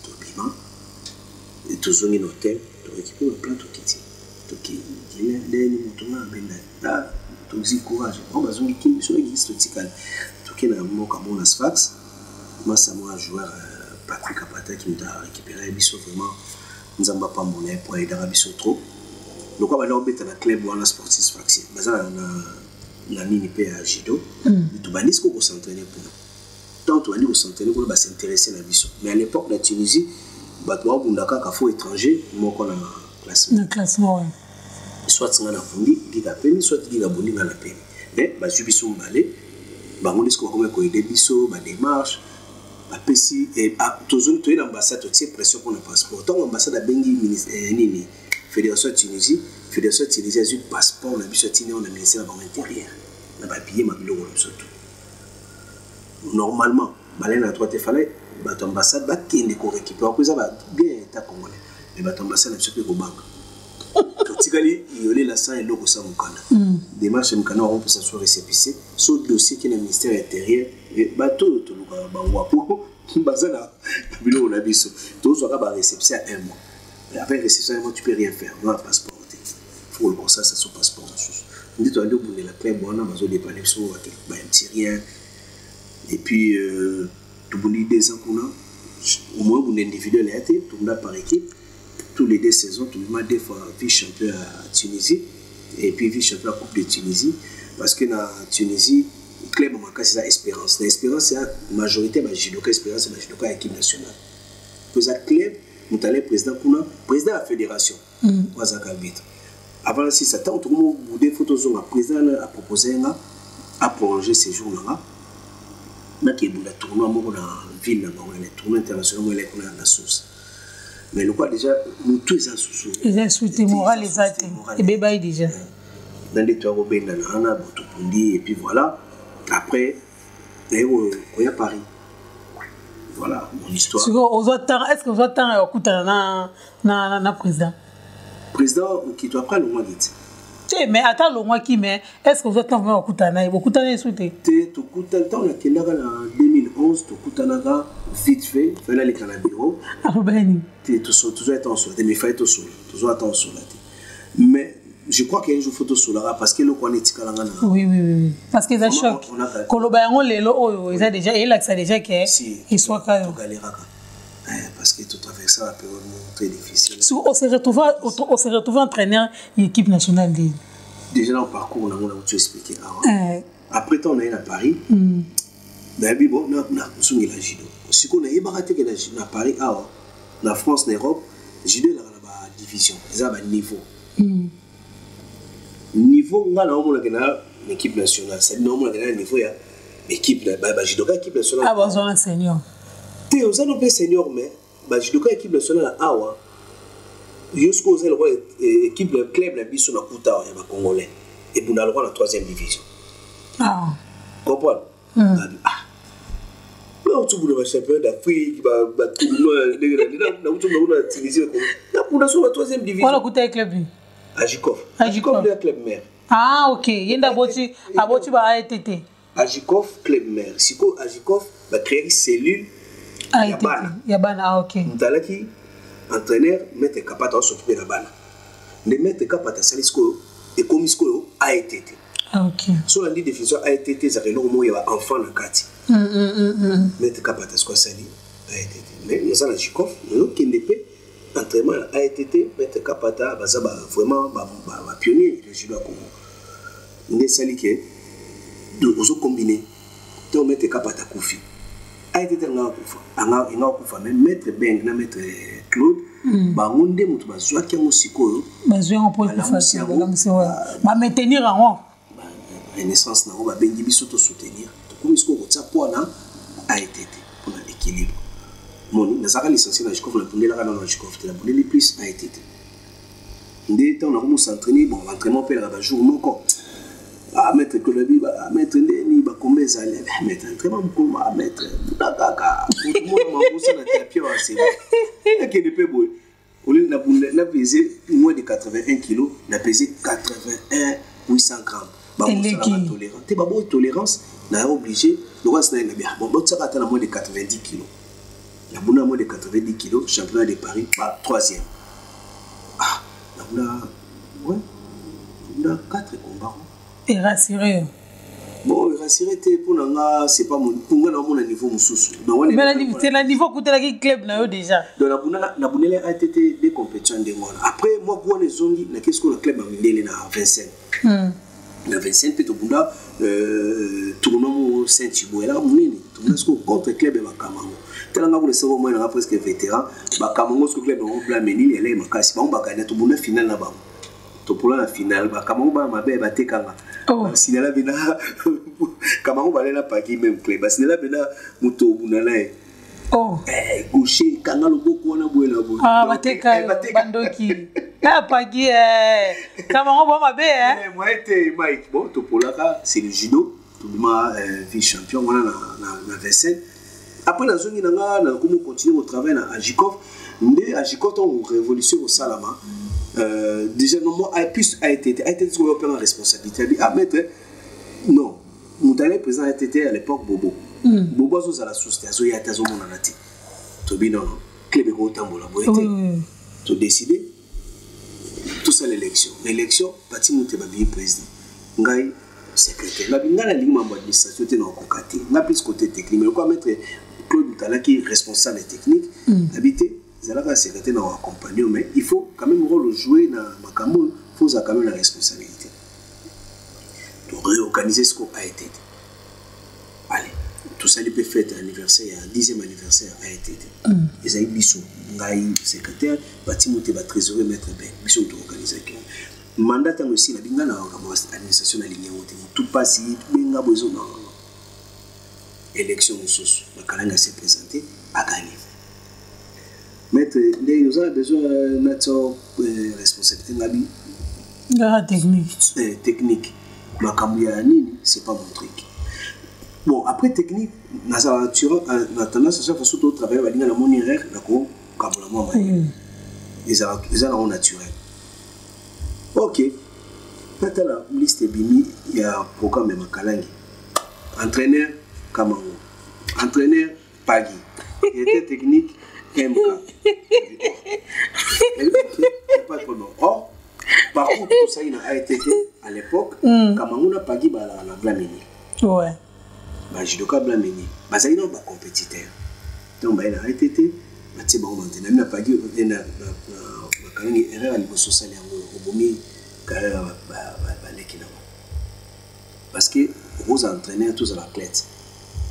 [SPEAKER 1] tout bien et tout zone in hôtel tu récupères le plan tout quitter tout qui dit les ni moto na ben là tout dit courage on va zone qui sur existe tout tical tout qui na mo comme on Sfax moi ça moi joueur Patrick Apata qui nous a récupéré biso vraiment nous avons pas mon pour aider à biso trop donc on va là mettre dans club ou en sportif Sfax bazana na nini pe à judo tout banis ko s'entraîner pour tant on dit au s'entraîner pour ba s'intéresser la biso mais à l'époque la Tunisie batwa bundaka ka fo étranger moko na classement soit ngana fundi diga peni soit diga bolinga na peni mais ba jubiso mbalé ba ngoni ko ko aider biso ba démarche ba pesi et toujours to l'ambassade to pression pour le passeport tant ambassade a bengi ministre nini fédération Tunisie a eu passeport na biso tini on a ministère de l'intérieur na ba billet ma biloko surtout normalement balé na droite fallait ba ambassade ba kende ko récupérer après ça ba bien état congolais mais ba ambassade na biso pe ko banque to tikali yolé la sang et loko sa mukanda démarche mukanda on peut s'assurer récépissé so dossier qui est le ministère de l'intérieur bato to luka ba wapo bazana biloko na biso to so ka ba réception à 1 mois. Après réception, tu peux rien faire. On a un passeport. Il faut le constat, c'est son passeport. On dit, tu as dit, la clé, on a besoin de dépanner sur un petit rien. Et puis, tu as dit 2 ans qu'on a. Au moins, on est individuel, tu as par équipe. Tous les 2 saisons, tu as 2 fois vice-champion à Tunisie. Et puis, vice-champion à Coupe de Tunisie. Parce que dans Tunisie, le club, c'est ça, Espérance. L'Espérance, c'est la majorité de la judoka. Espérance, c'est la judoka à l'équipe nationale. Pour ça, club, nous allons président de la fédération avant si ça tant tout le monde des photos le président a proposé à prolonger ces jours-là mais qui est tournoi dans la ville le tournoi international est dans la source mais le quoi déjà nous tous en sous
[SPEAKER 2] les insultes morales les actes et bébé déjà
[SPEAKER 1] dans les toits robin dans la et puis voilà après on est à Paris. Voilà mon histoire.
[SPEAKER 2] Est-ce que vous êtes na président?
[SPEAKER 1] Président qui doit prendre le mois dit.
[SPEAKER 2] Mais attends le mois qui mais est-ce que vous êtes vraiment Okutana? Okutana souhaité.
[SPEAKER 1] Tu Okutana temps la Kendaga en 2011 tu Okutana vite fait fallait aller dans le bureau.
[SPEAKER 2] Arubani.
[SPEAKER 1] Tu toujours attention mais fallait toujours attention là. Mais je crois qu'il y a un jour photo sur la parce que le qu'on est tikalanga.
[SPEAKER 2] Oui parce que ça choc. Kolobayango lelo oyo ils a déjà il a ça déjà que il soit quand
[SPEAKER 1] parce que tout à fait ça peut être très difficile.
[SPEAKER 2] On se retrouve entraîneur de l'équipe nationale
[SPEAKER 1] déjà dans le parcours on a tout expliqué après on est à Paris mais bon on a soumis la judo si on a ébarraté que la judo à Paris en France en Europe judo là la division ça va niveau niveau on a l'équipe nationale c'est normal on a niveau ya l'équipe judoka équipe nationale
[SPEAKER 2] besoin d'un senior
[SPEAKER 1] te aux années senior mais judoka équipe nationale jusqu'aux équipe le club la biso na kuta ya congolais et pour dans la 3e division comprendre on tout le champion d'Afrique tournoi na Tunisie na pour la 3e division
[SPEAKER 2] voilà kuta club
[SPEAKER 1] Ajikov le club mère
[SPEAKER 2] ok yenda aboti ba ATT
[SPEAKER 1] Ajikov club mère siko Ajikov va créer cellule
[SPEAKER 2] Yabana ok
[SPEAKER 1] mutalaki entraîneur maître Kapata s'occuper de bana le maître Kapata salisko et comme isko ATT
[SPEAKER 2] ok
[SPEAKER 1] sur la définition ATT ça relou mo ya enfant na kati maître Kapata quoi sali ATT mais nous ça Ajikov nous KNDP entraînement à ATT maître Kapata bazaba vraiment ba pionnier de judo Congo ne sali que de ozo combiner to maître Kapata kufi ATT nga kufa même maître Beng na maître Claude bango nde mutu bazwa ki ngo sikoyo
[SPEAKER 2] bazwa ngo pour ba maintenir en
[SPEAKER 1] renaissance na ba bengi biso to soutenir to comme isko ko tsa pona ATT pour l'équipe équilibre. Moni, nazaka licencié na Jikov, na pundela kana na Jikov, la pundeli plus a été. Ndé temps na ko s'entraîner, bon, l'entraînement peut la jour moko. Ah, maître Kolobi, maître Ndeni, ba combien zali, maître entraînement moko, maître Kaka. Tout le monde m'a posé na tapis à c'est. Et que ne peut boy. On a pesé moins de 81 kg, on a pesé 81 800 grammes. Bah, on a tolérance. T'es pas bon tolérance, on a obligé. Le roi c'est bien. Bon, ça va atteindre moins de 90 kg. La bouna a moins de 90 kg, championnat de Paris, bah, 3e. Ah, on a 4 combats.
[SPEAKER 2] Et rassuré.
[SPEAKER 1] Bon, rassuré, pour nous, c'est pas mon niveau moussous.
[SPEAKER 2] Mais c'est le niveau que tu as club déjà.
[SPEAKER 1] Donc, la bounelle a été des compétitions de moi. Après, moi, pour les zongi, qu'est-ce que le club a mis dans Vincennes? Dans Vincennes, peut-être tournoi Saint-Thibault. Et là, on contre le club de Bakamango. Tellement que le second mois, on a presque vétéran. Bakamango, ce club de Blameni, elle est Makasi. On va gagner tout le monde final là-bas. Pour la finale, Bakamango, ma belle, Batekanga. Si elle a bien, Kamango va aller là, pas qui même club. Si elle a bien, Mouto Bounala.
[SPEAKER 2] Oh.
[SPEAKER 1] Gaucher, Kangalo Boko, on a boué la boue.
[SPEAKER 2] Ah, Bateka, Bandoki. Ah, pas qui est. Kamango, ma belle.
[SPEAKER 1] Moi, j'étais Mike. Bon, Topolaka, c'est le judo. Tout le monde vice-champion, on a la Vincennes. Après la zone, on a continué au travail à Jikov. Mais à Jikov, on a révolutionné au Salama. Déjà, non, plus a été ce qu'on a en responsabilité. À mettre, non. Nous avons président à l'époque Bobo. Bobo a la société, il a été à mon anati. Tu as non, club est content pour la boîte. Tu as décidé. Tout ça, l'élection. L'élection, parti nous te bien président. Ngai secrétaire. La binga la ligne membre administration était dans le côté. On a plus côté technique. Mais quoi mettre Claude Moutala qui est responsable technique, habité. Zalaka secrétaire dans accompagner, mais il faut quand même jouer dans Makambo, il faut quand même la responsabilité. Donc réorganiser ce qu'on a été. Allez, tout ça, il peut fêter l'anniversaire, un 10e anniversaire a été. Et Aïe Bissou, Ngaï secrétaire, Batimo Teba trésorier, maître Ben, Bissou d'organisation. Mandat aussi, la binga na administration de la ligne, tout passe, binga besoin. Élection sous, la Kalanga s'est présenté, a gagné. Maître, nous avons besoin de notre responsabilité. Technique. Ce n'est pas mon truc. Bon, après technique, nous avons tendance à chaque fois de travailler avec la monnaie règle, ils ont naturel. Ok. Maintenant, la liste est bimi, il y a un programme de Makalangi. Entraîneur, Kamango. Entraîneur, Pagui. Il était technique. MK. Pas de problème. Or, par contre, tout ça, il a été à l'époque, quand on a pas dit la Blamini.
[SPEAKER 2] Ouais.
[SPEAKER 1] Jidoka Blamini. Ça, il n'a pas compétiteur. Donc, il a été, il n'a pas dit, il a erreur à niveau social, il parce que vous entraînez tous à la clette.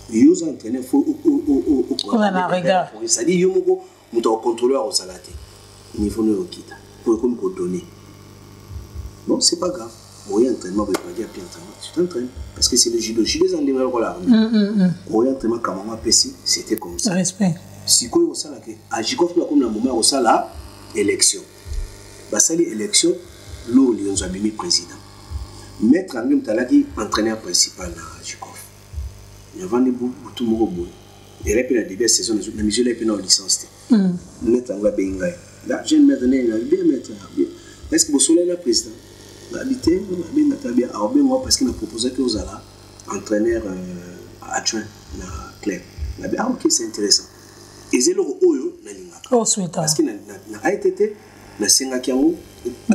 [SPEAKER 1] Vous entraînez, il faut
[SPEAKER 2] regard.
[SPEAKER 1] C'est-à-dire, vous êtes contrôleur au salati. Il faut nous quitter. Pour qu'on nous donne. Bon, c'est pas grave. Vous entraînement, vous pouvez dire tu t'entraînes. Parce que c'est le judo. Judo, c'est un numéro pour l'armée. Vous entraînement, comme on m'a c'était comme ça.
[SPEAKER 2] Respect.
[SPEAKER 1] Si vous avez salati, à Jikov, comme le moment où ça là, élection. Ça, l'élection, l'eau, il y a mis président. Maître Angem Talaki, entraîneur principal à Jikov. Il y a vendu tout le monde. Il y a eu la diverse saison, la mission est en licence. Maître Angem Bengaï. Là, j'ai maître bien maître. Est-ce que vous soulevez le président? L'habité, bien parce qu'il a proposé que vous allez entraîneur adjoint dans le club. Ah, ok, c'est intéressant. Et c'est le Oyo, parce qu'il a été na senga kiango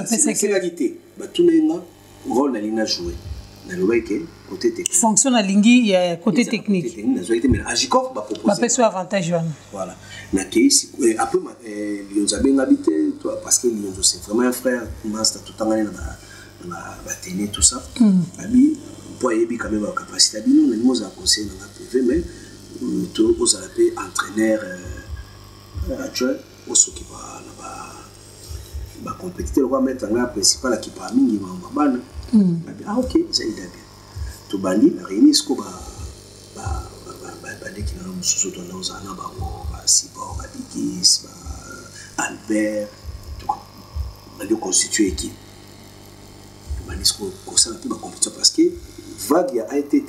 [SPEAKER 1] senga kité ba tunenga rôle na lina jouer na loike côté technique
[SPEAKER 2] fonction na lingi ya côté technique
[SPEAKER 1] na zoité mais Ajikov ba proposer
[SPEAKER 2] ba peso avantage wana
[SPEAKER 1] voilà na keisi après Lyonza ben habité toi parce que Lyonza c'est vraiment un frère master tout tangana na ba télé tout ça abi pour yebi quand même capacité abi non nous a conseillé dans la privé mais tout aux appelé entraîneur adjoint au s'occupe compétiteur va mettre en principal qui parmi les membres ah ok ça il est bien tout bandi la réunit ce qu'on va qui n'a pas sous ton nom, ça n'a pas Sibor, Bigis, Albert, on a constitué équipe. On a dit ça n'a plus de compétition parce que vague a été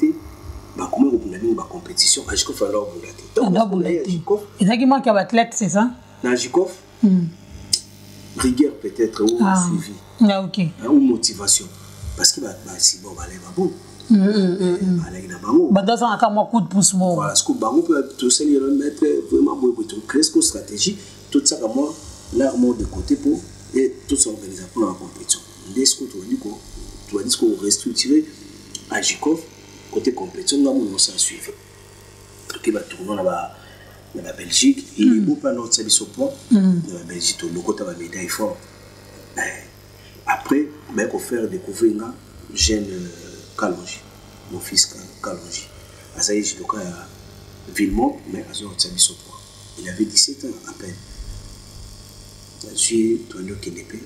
[SPEAKER 1] comment on a mis la compétition à Jikov alors vous l'avez
[SPEAKER 2] dit. Et ça qui manque à l'athlète, c'est ça?
[SPEAKER 1] Dans Jikov, rigueur peut-être ou suivi.
[SPEAKER 2] Ah ok.
[SPEAKER 1] Ou motivation parce que Sibor va aller bon.
[SPEAKER 2] Dans un cas, moi, coup de pouce, moi.
[SPEAKER 1] Voilà, ce que Bango peut tous les mettre vraiment beaucoup de créer stratégie, tout ça, moi, l'arme de côté pour et tout s'organiser pour la compétition. Dès ce que tu vas dire qu'on restructurer à Jikov, côté compétition, nous avons s'en suivre. Qui va tourner là-bas, dans la Belgique, il est beaucoup à notre service au point, dans la Belgique, le côté de la médaille fort. Après, il faut faire découvrir un jeune Kalonji, mon fils Kalonji. Azaï Jidoka à Villemont, mais à son service au point. Il avait 17 ans à peine. J'ai tourné au Kénépé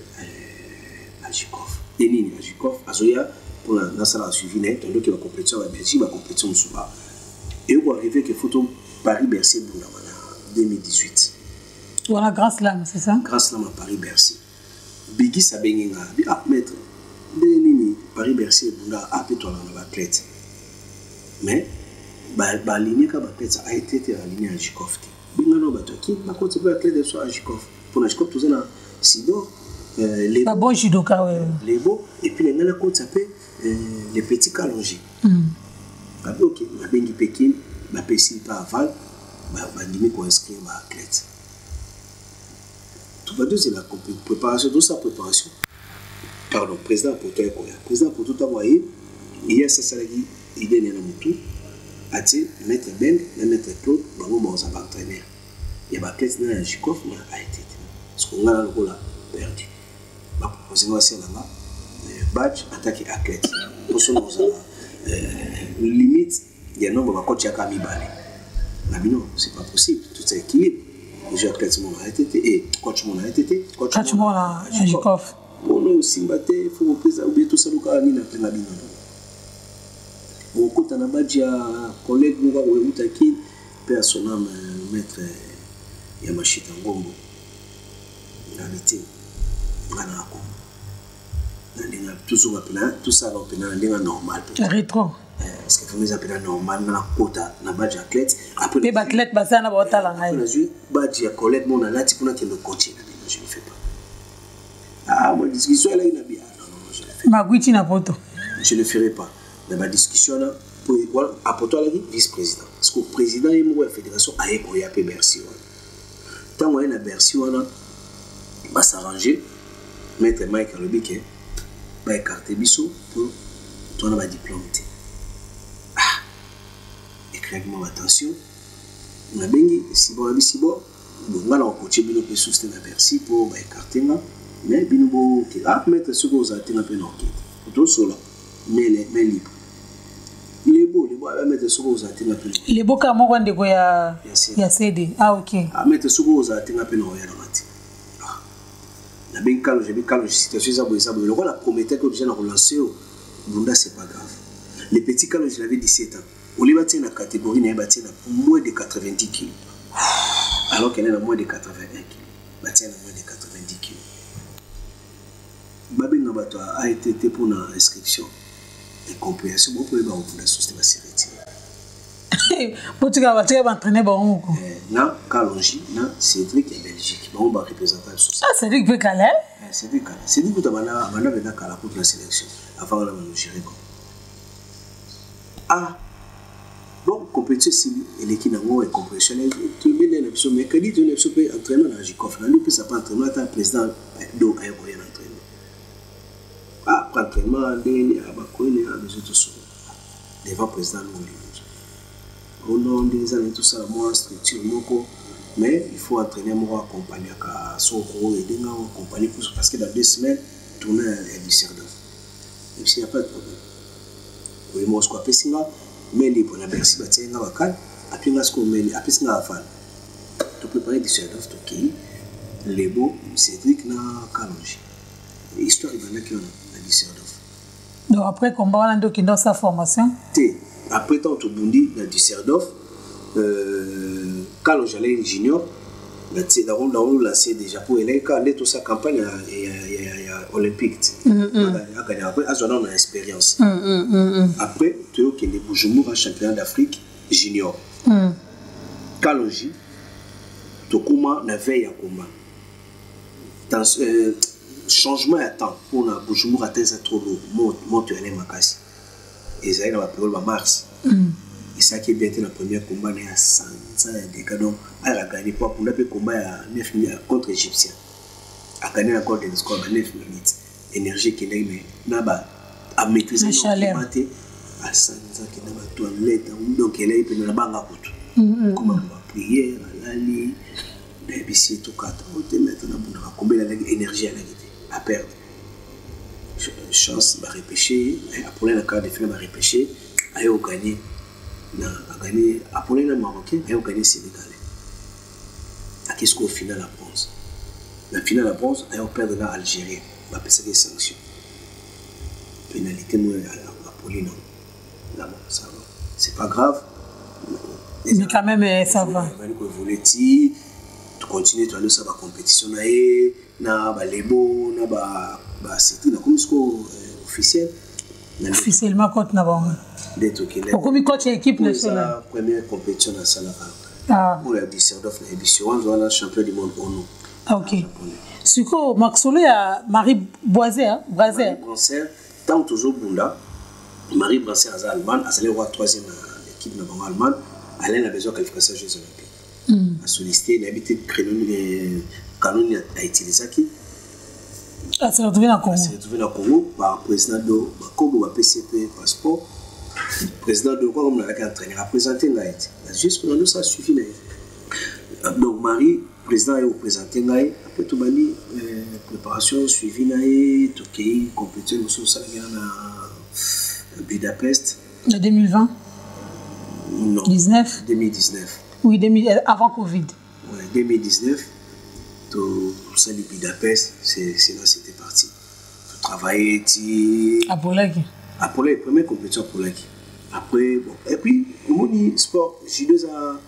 [SPEAKER 1] à Jikov. Et Nini à Jikov, Azoya, pour la salle à suivi, tourné qui va compléter la Belgique, va compléter le Souba. Et on va arriver que photo Paris-Bercy en 2018.
[SPEAKER 2] Voilà, grâce Slam, c'est ça?
[SPEAKER 1] Grâce Slam à Paris-Bercy. Biggie Sabenga, ah, maître, Nini, Paris-Bercy, Bunda, ah, puis toi, on va athlète. Mais, la ligne a été alignée à Jikov. Bingano Batoki, ma côte peut athlète de soi à Jikov. Pour la Jikov, tout ça, Sido, les
[SPEAKER 2] bons judoka,
[SPEAKER 1] les beaux, et puis les gars, côte s'appelle les petits Kalonji. Ok, ma bengi Pékin, ma pessi pas aval, ma limite pour inscrire ma athlète. Tout va dire, c'est la préparation, toute sa préparation. Pardon, président pour toi, président pour tout envoyer, il y a ça, il y a un moutou, ati, maître Ben, maître Claude, bango m'a entraîné. Il y a ma athlète dans la Jikov, mais a été. Parce qu'on a le rôle perdu. Ma proposition, c'est là-bas, badge, attaque athlète. Pour ce moment, limite, il y a un nombre de coachs qui ont mis balé. Mais non, c'est pas possible, tout est équilibre. Les athlètes m'ont été et coach m'ont été.
[SPEAKER 2] Coach m'ont à Jikov.
[SPEAKER 1] On a aussi battu, il faut oublier tout ça, le cas, il a fait la bine. Bon, quand on a battu un collègue, nous avons eu un qui, personne, maître Yamashita Ngombo. Nabiti ngana ko ndinga toujours appelé tout ça va appelé ndinga normal
[SPEAKER 2] rétro
[SPEAKER 1] parce que famille appelé normal na kota na badge athlète après
[SPEAKER 2] les athlètes basana ba otala ngai
[SPEAKER 1] na ju badge ya collègue mon alati kuna ke le coach je ne fais pas ah moi discussion là il a bien non je le fais
[SPEAKER 2] magwiti na poto
[SPEAKER 1] je ne ferai pas mais ma discussion là pour voilà apoto la vice-président parce que président et moi fédération a écoyé à Bercy tant on est na Bercy on va s'arranger, mettre Mike à l'obéquet, va écarter Bissot pour toi on va diplôme. Ah, éclairement attention, on a bien dit, si bon, on va coacher Bino pour soutenir Bercy pour écarter là, mais Bino ah mettre ce que vous avez un peu d'enquête. Tout cela, mais libre. Il est beau, va mettre ce que vous avez un peu.
[SPEAKER 2] Il est beau car moi on dégoûte ya CD. Ah ok.
[SPEAKER 1] Ah mettre ce que vous avez un peu d'enquête. La bien calme, j'ai bien calme, situation ça le rôle a prometté que déjà relancé Bunda c'est pas grave. Les petits calmes, je l'avais 17 ans. On les battait dans la catégorie, il battait moins de 90 kg. Alors qu'elle est à moins de 81 kg. Battait à moins de 90 kg. Babin Nabato a été pour l'inscription et compréhension. Vous pouvez vous la société va se retirer.
[SPEAKER 2] Tu vas entraîner bon.
[SPEAKER 1] Na Kalonji, na Cédric et Belgique. On va représenter la société.
[SPEAKER 2] Ah, Cédric veut caler?
[SPEAKER 1] Cédric Calais. Cédric vous avez la cala pour la sélection. Avant de nous gérer. Ah, bon, compétition civile et l'équipe est compréhensionnelle. Tu mets une émission, mais quand tu es un entraînement dans Jikov, là, nous, ça pas entraînement, tu as un président d'eau à un entraînement. Ah, après entraînement, il y a besoin de tout devant le président, au nom des années, tout ça, moi, structure, mais il faut entraîner, moi, accompagner à son gros et accompagner parce que dans 2 semaines, tourner à Düsseldorf. Et puis, il n'y a pas de problème. Oui, moi, je crois que c'est là, mais les bonnes merci, c'est là, après, on a ce qu'on met, après, c'est là, tu peux préparer Düsseldorf, ok, les beaux, Cédric, na Kalonji. L'histoire, il va y a à Düsseldorf.
[SPEAKER 2] Donc, après, combat, on a sa formation.
[SPEAKER 1] Après, tant que tu bondis dans Düsseldorf, quand j'allais junior, on lancé déjà pour aller quand on est toute sa campagne olympique. Après, on a une expérience. Après, tu as les Bujumbura championnat d'Afrique junior. Quand on joue, tu as la veille à combat. Dans changement à temps pour la Bujumbura atteindre trop lourd, monte à l'Emakasi. Et ça dans la période de mars. Et ça qui est bien la première combat il y a 100 des cas donc elle a gagné pour le combat à 9 minutes contre Égyptien. A gagné encore des scores à 9 minutes. Énergie qui est mais n'a à maîtriser le combat à 100 qui n'a pas toilette donc elle est dans la banque comme on prière la lit baby tout quatre maintenant on a combien d'énergie à perdre. Chance va repêcher après la carte de finale va repêcher a gagné après le Marocain a gagné Sénégalais à qu'est-ce qu'au final la bronze la finale la bronze a perdu dans Algérie va passer des sanctions pénalité moi à Pauline là bon ça va c'est pas grave
[SPEAKER 2] mais quand même ça va
[SPEAKER 1] tu continues tu aller sur la compétition na ba lebo na ba c'était la commission officielle
[SPEAKER 2] officiellement contre na bon comme coach équipe nationale
[SPEAKER 1] première compétition à Salaba pour la Bisserdorf na édition on a champion du monde ONU
[SPEAKER 2] OK Suko Maxolo ya Marie Boiser Brazer
[SPEAKER 1] tant toujours Bunda Marie Brazer à Allemagne a allé voir troisième équipe na bango Allemagne elle a besoin de qualification aux Jeux olympiques a sollicité l'habitude canon a utilisé qui
[SPEAKER 2] s'est retrouvé dans
[SPEAKER 1] le Congo par président de Congo PCP passeport président de quoi comme on a entraîné à présenter juste pour nous ça suffit donc Marie président est représenté après tout bani préparation suivi tout qui compétition sur ça à Budapest
[SPEAKER 2] en 2020
[SPEAKER 1] non 2019
[SPEAKER 2] oui avant Covid
[SPEAKER 1] 2019 tout ça les Budapest c'est là c'était parti tout travailler à
[SPEAKER 2] Polaki
[SPEAKER 1] après première compétition Polaki après bon et puis mon sport j'ai deux à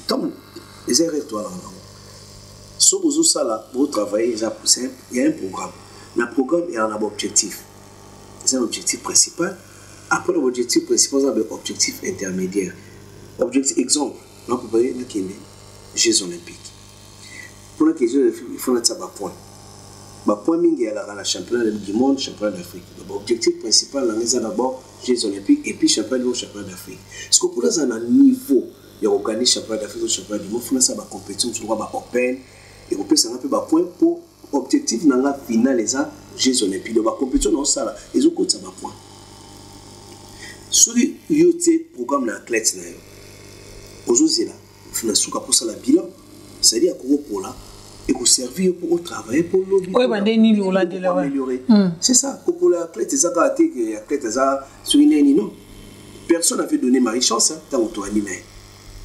[SPEAKER 1] tant les erreurs toi là sur vos ça là vous travaillez il y a un programme le programme il y a un objectif c'est un objectif principal après l'objectif principal c'est un objectif intermédiaire objectif exemple on peut parler de Jeux olympiques pour la question il faut mettre ça bas point mingi à la championnat du monde championnat d'Afrique l'objectif principal c'est d'abord Jeux olympiques et puis championnat d'Afrique parce que pour ça un niveau il y a organisé championnat d'Afrique ou championnat du monde il faut ça ba compétition sur ba open et on peut ça un peu bas point pour objectif dans la finale les Jeux olympiques donc ba compétition dans ça là ils ont coûté ça bas point sur yote programme na athlète na yo aujourd'hui là il faut pour ça la bilan c'est-à-dire qu'on pour là et qu'on servir pour travailler pour l'objet.
[SPEAKER 2] Oui, améliorer.
[SPEAKER 1] C'est ça. Pour l'athlète, c'est ça qui a été sur une non. Personne n'a fait donner ma chance tant qu'on a dit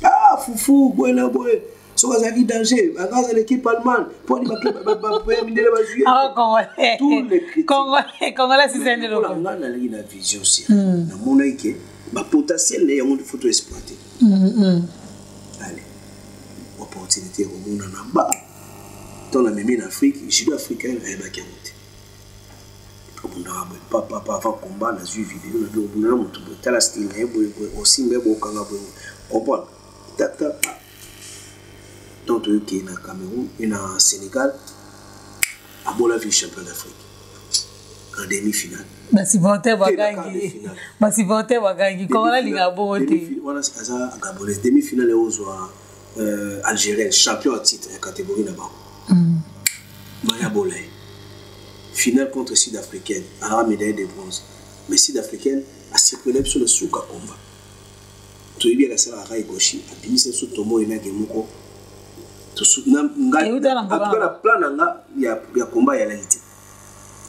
[SPEAKER 1] ah foufou, voilà, boy. So vous avez danger. Dans l'équipe allemande, pour les tous les critiques.
[SPEAKER 2] Congolais, c'est un de
[SPEAKER 1] l'autre. On a la vision aussi. Dans mon avis, le potentiel est un faut exploiter. Allez. Opportunité au monde en bas. Dans la même en Afrique, Sud-Africain, il y a des papa avant combat, on a vu vidéo, on a montré la style, aussi même au Canada, on comprend. Donc, il y a au Cameroun, il y a au Sénégal, à Bolavi, champion d'Afrique, en demi-finale.
[SPEAKER 2] Si vous avez gagné, si vous avez gagné, comment la Ligue a beau été?
[SPEAKER 1] Voilà, c'est ça, Gabonais, demi-finale et aux Algériens, champion à titre, catégorie là-bas. Maya Bolay. Finale contre Sud-Africaine, à la médaille de bronze. Mais Sud-Africaine a circulé sur le souk à combat. Tu es bien la salle à Rai Goshi, à Binis et Sotomo et Nagemoko. En tout cas, la plan, il y a combat, il y a l'alité.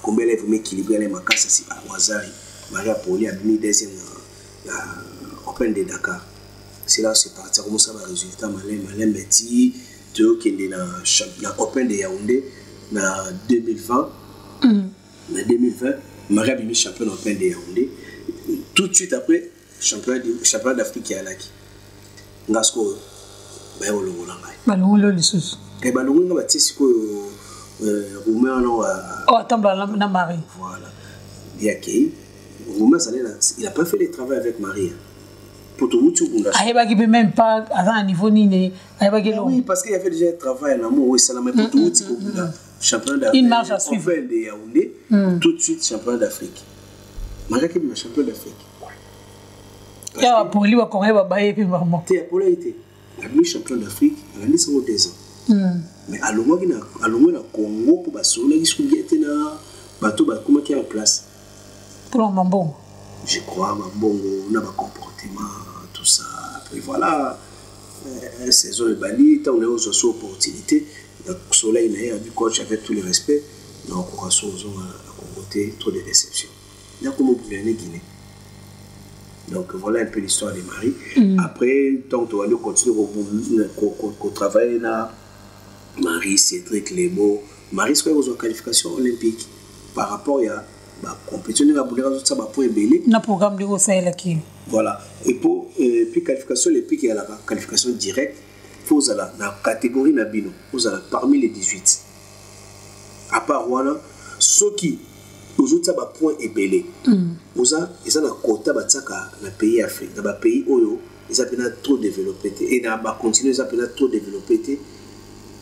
[SPEAKER 1] Combat est vraiment équilibré, il y a Makassa, à Wazari, Maria Poli, à Bini, deuxième, Open de Dakar. C'est là c'est parti, ça commence à avoir un résultat, Malin Betty, tu es qui est dans Open de Yaoundé, en 2020. En 2020, Maria Bini champion Open de Yaoundé. Tout de suite après, championnat d'Afrique qui est à l'Aki. ngasko ba yo longo na ngai
[SPEAKER 2] balongo le sous
[SPEAKER 1] et ba longo nga ba tisi ko Roumain non
[SPEAKER 2] attends na Marie
[SPEAKER 1] voilà bien que Roumain il a pas fait le travail avec Marie pour tout mutu bunda
[SPEAKER 2] ayeba ki même pas à un niveau ni ayeba ki
[SPEAKER 1] oui parce qu'il y avait déjà un travail en amour oui ça la met pour tout mutu bunda champion d'Afrique
[SPEAKER 2] une marche à suivre
[SPEAKER 1] de Yaoundé tout de suite champion d'Afrique Marie qui est champion d'Afrique
[SPEAKER 2] il y a pour lui ko ba baye pe vraiment
[SPEAKER 1] t'es pour été la champion d'Afrique elle a mis son 2 ans mais à l'omoi na Congo pour basola qui sont était na bateau ba comment qui en place
[SPEAKER 2] pour Mambongo
[SPEAKER 1] je crois Mambongo na ba comportement tout ça après voilà saison de Bali tant on est aux opportunités donc soleil n'a du coach avec tout le respect donc on rassure à côté trop de déception il y a comme vous venez Guinée donc voilà un peu l'histoire de Marie après tant on va continuer au travail là Marie, Cédric, Lemo, Marie, c'est quoi qualification olympique par rapport à la compétition de la boulette, ça va pour ébélé.
[SPEAKER 2] Le programme de Sahel qui.
[SPEAKER 1] Voilà. Et pour puis qualification olympique, il y a la qualification directe. Faut la catégorie Nabino. Faut parmi les 18. À part voilà, ceux qui aux autres ça va point ébélé. Vous avez ils ont un quota batsaka dans pays Afrique, dans pays Oyo, ils ont trop développé et dans continuer ils ont trop développé.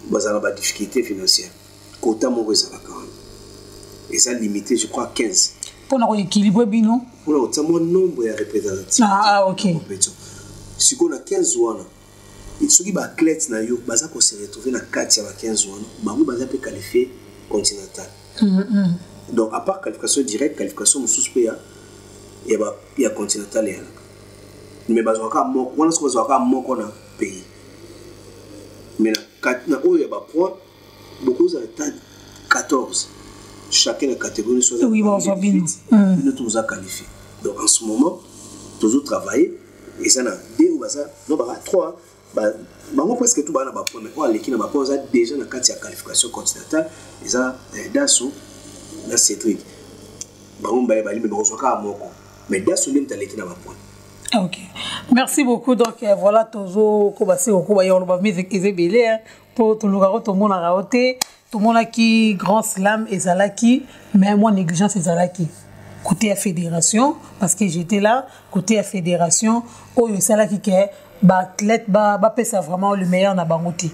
[SPEAKER 1] Bazala ba difficulté financière quota mon ça quand même et ça limité je crois 15
[SPEAKER 2] pour na équilibrer bino
[SPEAKER 1] pour la mon nombre de représentatifs
[SPEAKER 2] OK
[SPEAKER 1] si on a 15 wana et ceux qui ba athlètes na yo baza ko se retrouver na 4 ya 15 wana bango baza peut qualifier continental donc à part qualification directe qualification mususu ya ya continental ya mais baza ka mo wana so baza ka mo ko na pays mais na oyo ba point beaucoup de 14 chacun la catégorie soit
[SPEAKER 2] oui bon ça bien
[SPEAKER 1] nous tous a qualifié donc en ce moment toujours travailler et ça na deux ou ça non ba 3 ba on presque tout ba na ba point mais quoi l'équipe na ba point ça déjà na qualification continentale et ça Dasso na Cédric ba on ba mais ba so ka moko mais Dasso même ta l'équipe na ba point.
[SPEAKER 2] OK. Merci beaucoup. Donc voilà toujours kobasi ko ya loba musique ezebele pour tout le monde tout le monde a raté tout le monde qui grand slam ezalaki mais moi négligence ezalaki côté la fédération parce que j'étais là côté la fédération oyo ezalaki que ba athlète ba pesa vraiment le meilleur na bangoti.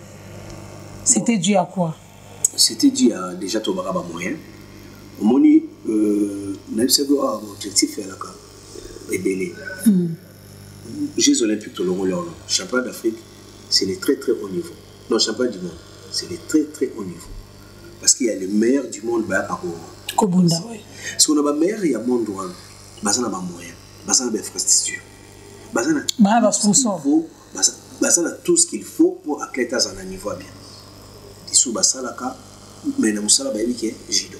[SPEAKER 2] C'était dû à quoi?
[SPEAKER 1] C'était dû à déjà to ba moyen moni même c'est objectif là quand ebele Jeux olympiques de l'Euro, championnat d'Afrique, c'est les très très haut niveau. Non, championnat du monde, c'est les très très haut niveau. Parce qu'il y a les meilleurs du monde à
[SPEAKER 2] Kobunda, oui.
[SPEAKER 1] Si on a les meilleurs, il y a le monde, il y a des moyens, il y a des infrastructures, il y a tout ce qu'il faut pour athlètes à un niveau bien. Dissous Basalaka, mais nous sommes là, judo.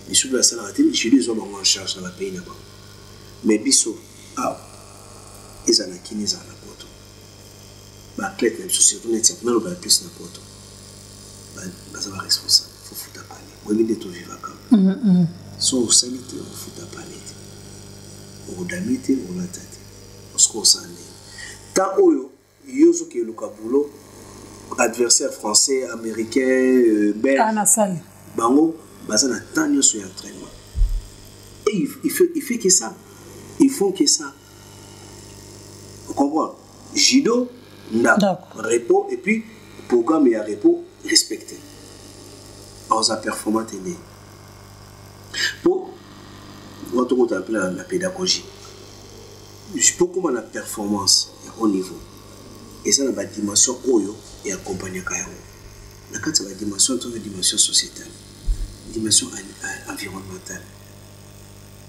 [SPEAKER 1] Dissous Basalaka, judo, ils ont en charge dans le pays là-bas. Mais Bissot, ils ont qui les a la poto. L'athlète même surtout net c'est même plus na poto. Ça va responsable. Faut foutre à parler. Moi il est tout vivant quand. So sanité on fout à parler. On damité on la tête. Parce qu'on s'en est. Tant oyo yozo ke lukabulo adversaire français, américain, belge.
[SPEAKER 2] Anasal.
[SPEAKER 1] Bango baza na tanyo sur entraînement. Et il fait que ça. Ils font que ça. Vous comprenez? Judo, repos, et puis, programme et repos, respecté. On a performant aidé. Pour, quand on appelle la pédagogie, pour comment la performance est au niveau, et ça, la dimension oyo et accompagner Kairo. La dimension, la dimension sociétale, dimension environnementale,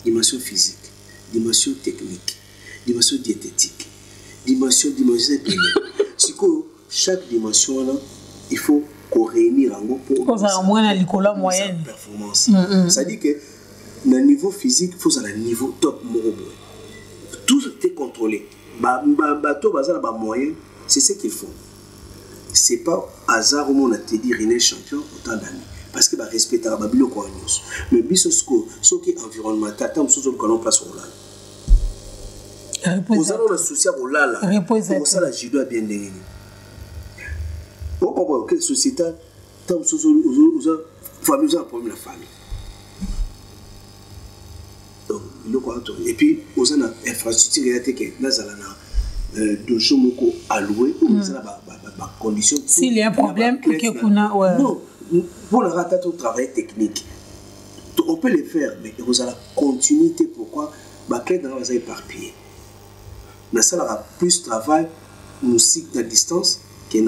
[SPEAKER 1] dimension physique, dimension technique, dimension diététique, dimension chaque dimension là, il faut qu'on réunisse en gros pour
[SPEAKER 2] la moyenne
[SPEAKER 1] performance. Ça dit que le niveau physique, il faut un niveau top. Tout est contrôlé. Bateau bazar ba moyen, c'est ce qu'il faut. C'est pas hasard où on a dit René champion autant d'années. Parce que va respecter la Babylone quoi nous. Mais biso ce qui est environnemental, tant que nous place au là. Vous avez un souci à vous là. Pour ça, la judo a bien dégué. Pourquoi quelle société, tant que famille, vous problème la famille. Donc, et puis, vous avez une infrastructure qui a été de choses allouées, ou vous avez des conditions.
[SPEAKER 2] S'il y a un problème,
[SPEAKER 1] non, pour le rater au travail technique, on peut le faire, mais vous avez la continuité. Pourquoi? Parce que vous avez éparpillé. Mais ça aura plus de travail à distance que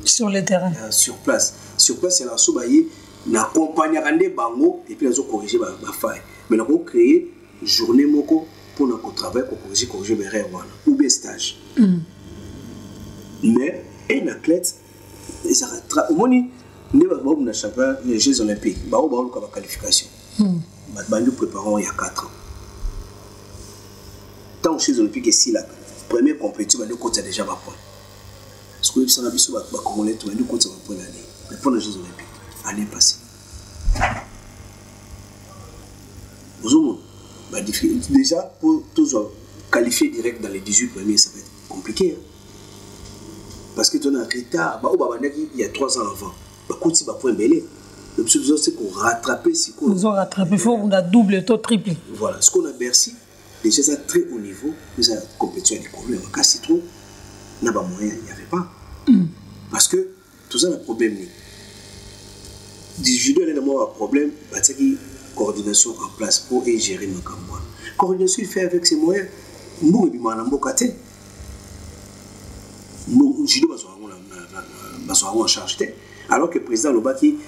[SPEAKER 2] sur le terrain.
[SPEAKER 1] Sur place. Sur place, c'est la sobaye, na accompagner des bango et puis nous corriger ma faille. Mais nous avons créé journée moko pour notre travail pour corriger mes rêves ou bien stage. Mais un athlète, au moins nous avons champion des Jeux Olympiques, nous avons une qualification. Nous préparons il y a 4 ans. Tant aux Jeux Olympiques ici la première compétition, nous comptons déjà ma point. Ce que nous avons vu sur la communauté, nous comptons ma point l'année. Mais pour les Jeux Olympiques, l'année passée. Déjà, pour tous qualifier direct dans les 18 premiers, ça va être compliqué. Hein? Parce que tu as un retard, il y a 3 ans avant. Il y a un point belé. Le plus important, c'est qu'on rattrape.
[SPEAKER 2] Nous avons rattrapé, il faut qu'on a double, taux triple.
[SPEAKER 1] Voilà, ce qu'on a Bercy, déjà ça très haut niveau, déjà la compétition est découverte. En cas citron, il n'y a pas moyen, il n'y avait pas. Parce que tout ça, a un problème. Du judo, il y a un problème, c'est qu'il y a une coordination en place pour gérer nos campagnes. Coordination, il fait avec ses moyens. Nous, il y a un bocaté. Nous, judo, nous sommes en charge. Alors que le président Lobaki,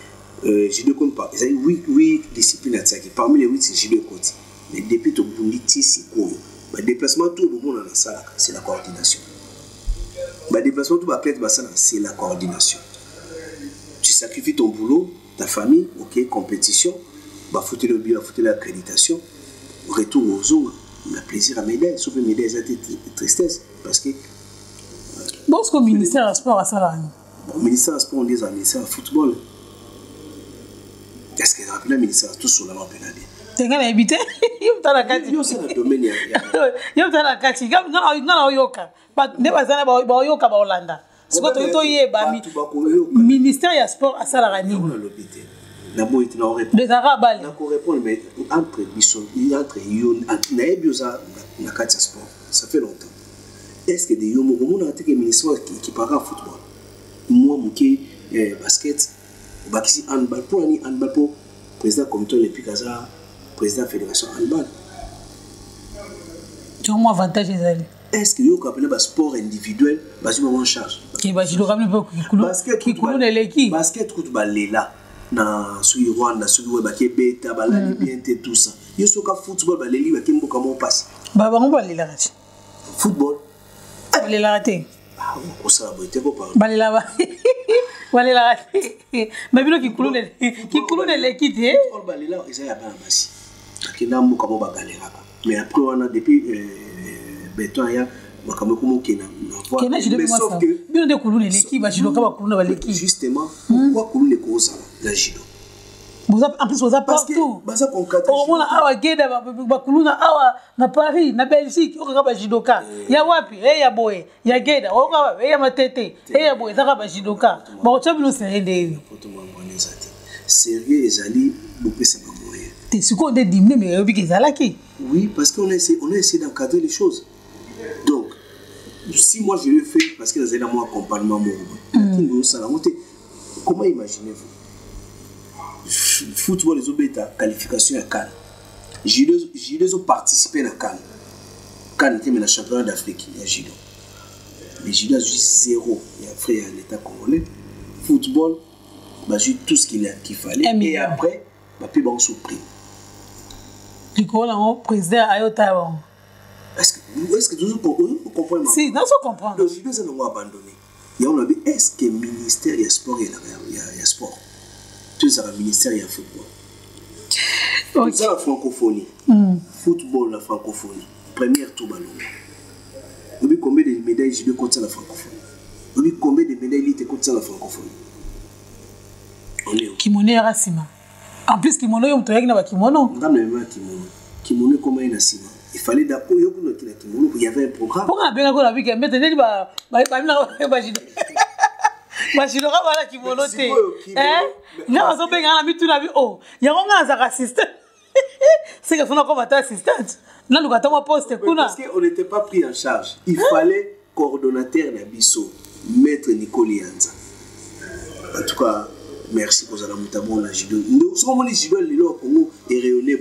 [SPEAKER 1] judo compte pas. Il y a 8 disciplines à attaquer. Parmi les 8, c'est judo côté. Mais depuis que vous dites, le déplacement, tout le monde dans la salle, c'est la coordination. Le déplacement, tout le monde c'est la coordination. Tu sacrifies ton boulot, ta famille, ok, compétition, bah foutre le bilan, foutre l'accréditation, retour aux autres, on a plaisir à m'aider, sauf que m'aider c'est tristesse, parce que.
[SPEAKER 2] Bon, ce que le ministère du sport a ça là.
[SPEAKER 1] Le ministère du sport, on dit un ministère du football. Est-ce que le ministère tout sur la main pénalité?
[SPEAKER 2] Tu as habité? Il y a un
[SPEAKER 1] domaine. Il
[SPEAKER 2] y a un kati. Il y a un yoka. Ne pas ça ba yoka ba Hollanda. Ce que tu y ministère du sport a ça là. Des arabes.
[SPEAKER 1] Mais entre sport, ça fait longtemps. Est-ce que des yomo le ministère qui parle en football? Moi, basket, bakisi handball pour ani handball pour président comité olympique Kaza, président fédération handball.
[SPEAKER 2] Tu as un avantage les.
[SPEAKER 1] Est-ce que vous appelez le sport individuel, basé en charge?
[SPEAKER 2] Qui va jouer comme le basket, qui coule les l'équipe.
[SPEAKER 1] Basket, tout balela. Na sui Rwanda, sui Webake Beta, balali bien tout ça. Il y a un football, baleli, qui m'a comment passe.
[SPEAKER 2] Bah, on va aller là.
[SPEAKER 1] Football.
[SPEAKER 2] Aller là rater.
[SPEAKER 1] Ah, on s'en va être pas parler.
[SPEAKER 2] Balé là-bas. Balé là rater. Mais bien qui coule l'équipe, hein?
[SPEAKER 1] Football balé là, ils ont pas bassi. Qui n'a pas comment bagarrer là. Mais après on a depuis béton il y a justement, pourquoi couler les causes la judo?
[SPEAKER 2] En plus, vous avez partout. Au moins, à Guéda, à Paris, à Belgique, il y a judoka. Il y a Wapi, il y a Boé, il y a Guéda, il y a Matete, il y a Boé, il y a judoka. Bon, tu as vu le sérieux.
[SPEAKER 1] Sérieux, les alliés, beaucoup c'est pas moyen.
[SPEAKER 2] Tu sais qu'on est diminué, mais il y a qui?
[SPEAKER 1] Oui, parce qu'on a essayé d'encadrer les choses. Donc, si moi je le fais parce que vous avez mon accompagnement, comment imaginez-vous? Football, les obéta, qualification à Cannes. J'ai participé à Cannes. Cannes était le championnat d'Afrique, il y a judo. Mais judo a juste 0. Il y a frère à l'État congolais. Football, j'ai tout ce qu'il fallait. Et après, puis on surpris.
[SPEAKER 2] Du coup, on président à Ottawa.
[SPEAKER 1] Est-ce que vous comprenez?
[SPEAKER 2] Si, non, je comprends.
[SPEAKER 1] Le judo, ça nous a abandonné. Et on a dit, est-ce que le ministère du sport, il y a sport? Tout ça, le ministère, il y a football. Tout ça, la francophonie. Football, la francophonie. Première tour ballon. Vous savez combien de médailles judo contre la francophonie? Vous savez combien de médailles lutte contre la francophonie? On est où?
[SPEAKER 2] Kimono et Rassima. En plus, kimono, il y a un kimono.
[SPEAKER 1] On a même un kimono. kimono comme un assima. Il fallait d'abord il y avait un programme.
[SPEAKER 2] Pourquoi bien qu'on a vu que maintenant il va imaginer. Imagine voilà kimono te. Non, on peut gagner la mi tout la vie. Oh, il y a un assistant. C'est que faut comme assistante. Là nous attendons poste kuna.
[SPEAKER 1] Parce qu'on n'était pas pris en charge. Il fallait coordonnateur Nabiso, maître Nicole Yanza. En tout cas, merci pour la mutabon la judo. Nous sommes les judo les lois Congo et rayonné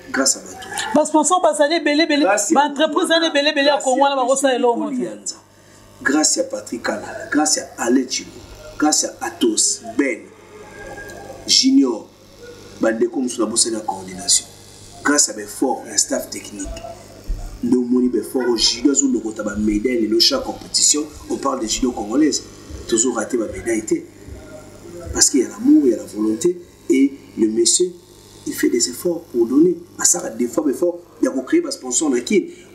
[SPEAKER 1] grâce à Bato.
[SPEAKER 2] Parce qu'on s'en passe année belé entreprise année belé à Congo la barossa et l'homme.
[SPEAKER 1] Grâce à Patrick Kala, grâce à Alechibo, grâce à Atos, Ben, Junior, Bandeko nous avons la coordination. Grâce à Befort, le staff technique. Nous avons Befort au judo, nous avons une médaille et chaque compétition, on parle de judo congolaise. Toujours raté ma médaille. Parce qu'il y a l'amour, il y a la volonté et le monsieur il fait des efforts pour donner à ça des fois il y a créé un sponsor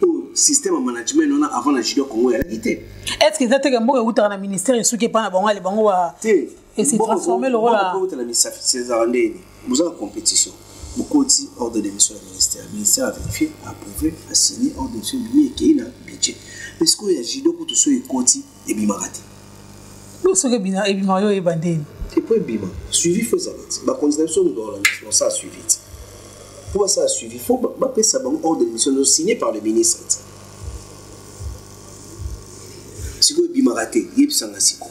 [SPEAKER 1] au système de management avant la judo Congo et la guité.
[SPEAKER 2] Est-ce que c'était un bon ou dans le ministère et ce qui est pas bon les bango et c'est transformé le rôle là
[SPEAKER 1] vous avez une compétition beaucoup dit ordre de mission du ministère a vérifié approuvé a signé ordre de mission qui est là budget parce que la judo pour tout ce qui compte et bimarati
[SPEAKER 2] nous ce que bina et bimario et bandine.
[SPEAKER 1] Et puis, bima, suivi faut ça. Ma condamnation nous doit ça suivi. Pour ça suivi, il faut appeler ça un ordre de mission signé par le ministre. Si vous bima raté, il y a un siko.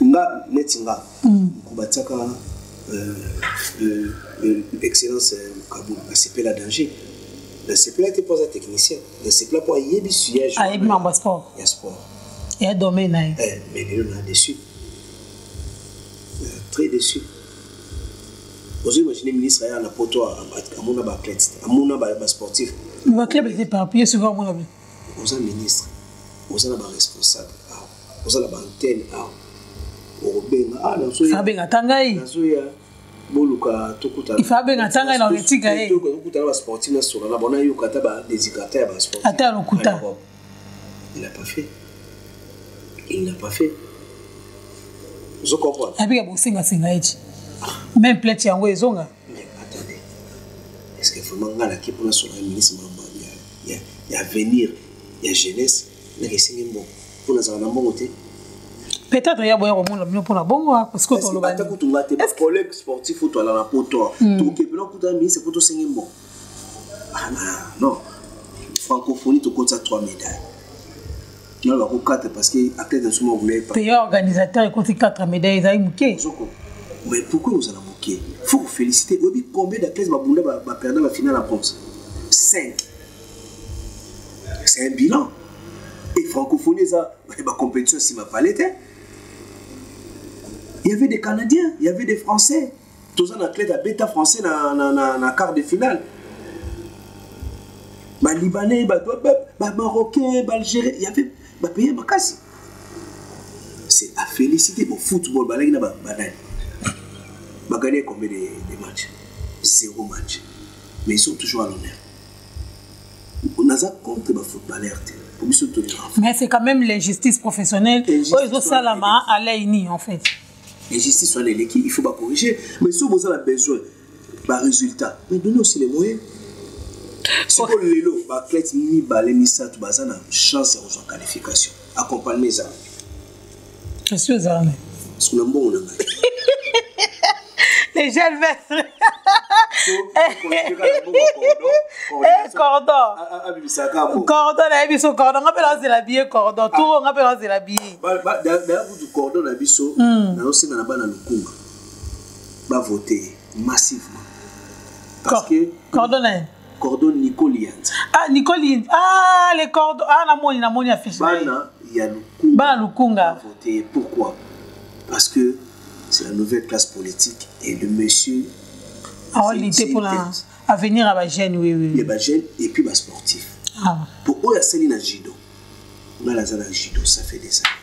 [SPEAKER 1] Nga netinga, kubataka excellence Kaboul, la CP la danger. La CP là était pas un technicien. La CP là pour y aller siège.
[SPEAKER 2] Ah, il m'a sport.
[SPEAKER 1] Il y a sport.
[SPEAKER 2] Il y a domaine.
[SPEAKER 1] Mais il est déçu. Très déçu. Vous imaginez le ministre à la poto à mon athlète, à mon sportif.
[SPEAKER 2] Le club était éparpillé sur mon avis.
[SPEAKER 1] Vous avez ministre, vous avez responsable, vous avez antenne,
[SPEAKER 2] il faut bien Tangaï. Il faut bien Tangaï dans le Tigaï.
[SPEAKER 1] Il n'a pas fait. Il n'a pas fait. Je comprends.
[SPEAKER 2] Même plaît en Wezonga.
[SPEAKER 1] Mais attendez. Est-ce que vraiment la qui pour sur le ministre il y a avenir, il y a jeunesse, il y a bon. Pour nous avoir un bon côté.
[SPEAKER 2] Peut-être il y a bon monde pour la bonne parce que on
[SPEAKER 1] va est-ce collègue sportif ou toi la poto. Donc il peut pas ministre pour tout singing bon. Ah non. Francophonie tu comptes ça 3 médailles. Non, la 4 parce que après dans ce moment vous n'avez pas.
[SPEAKER 2] Pays organisateur compte 4 médailles ils ont mouqué.
[SPEAKER 1] Mais pourquoi vous allez moquer? Il faut vous féliciter. Vous savez combien d'athlètes va perdre la finale à France? 5. C'est un bilan. Et francophonie, ça, la compétition, si ma palette. Il y avait des Canadiens, il y avait des Français. Tous les athlètes à bêta français dans la quart de finale. Les Libanais, les Marocains, les Algériens, il y avait des pays à casse. C'est à féliciter pour le football. Il y a gagné combien de matchs? 0 match. Mais ils sont toujours à l'honneur. On a contre les footballeurs.
[SPEAKER 2] Mais c'est quand même l'injustice professionnelle. Ils ont ça là à l'AINI en fait.
[SPEAKER 1] L'injustice sur l'équipe, il faut pas corriger. Mais si vous avez besoin de résultats, mais donnez aussi les moyens. Si vous voulez le athlète ni balé ni ça, tu as une chance de qualification. Accompagnez ça.
[SPEAKER 2] Je suis ça.
[SPEAKER 1] C'est un bon.
[SPEAKER 2] Les jeunes maîtres. Cordon. Cordon, on appelle la billet cordon. Tout on appelle la billet.
[SPEAKER 1] D'ailleurs, vous du cordon, la biso, on aussi dans la banane Lukunga. Va voter massivement. Parce que. Cordon Nicole Yanza.
[SPEAKER 2] Ah, Nicole Yanza. Ah, les cordons. Ah, la moni affiché.
[SPEAKER 1] Bana, il y a Lukunga.
[SPEAKER 2] Bana Lukunga.
[SPEAKER 1] Va voter. Pourquoi? Parce que c'est la nouvelle classe politique et le monsieur.
[SPEAKER 2] Ah, il était pour l'avenir à la jeune, oui.
[SPEAKER 1] Il y a des jeunes et puis des sportifs.
[SPEAKER 2] Ah.
[SPEAKER 1] Pour eux, il y a celle dans judo. On a la zone judo, ça fait des années.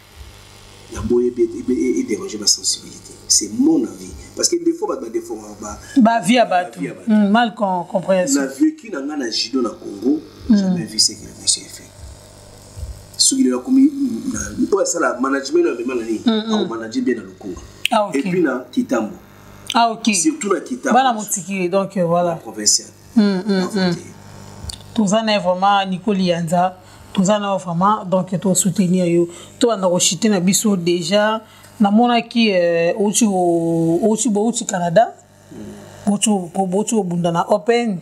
[SPEAKER 1] Il y a moyen de déranger ma sensibilité. C'est mon avis. Parce que des fois,
[SPEAKER 2] vie à battre. Mal compréhension.
[SPEAKER 1] On a vécu dans le judo dans le Congo, jamais vu ce que le monsieur fait. Ce qu'il a commis, c'est le management, on manage bien dans le Congo. Et puis, dans Kitambo.
[SPEAKER 2] Ah, ok.
[SPEAKER 1] Surtout la Kita.
[SPEAKER 2] Voilà mon tiki, donc voilà.
[SPEAKER 1] Provincial.
[SPEAKER 2] Tout ça est vraiment Nico Lianza. Tout ça est vraiment donc tu soutenir yo. Tu as rejeté na biso déjà. Na mona qui au Canada. Au bundana open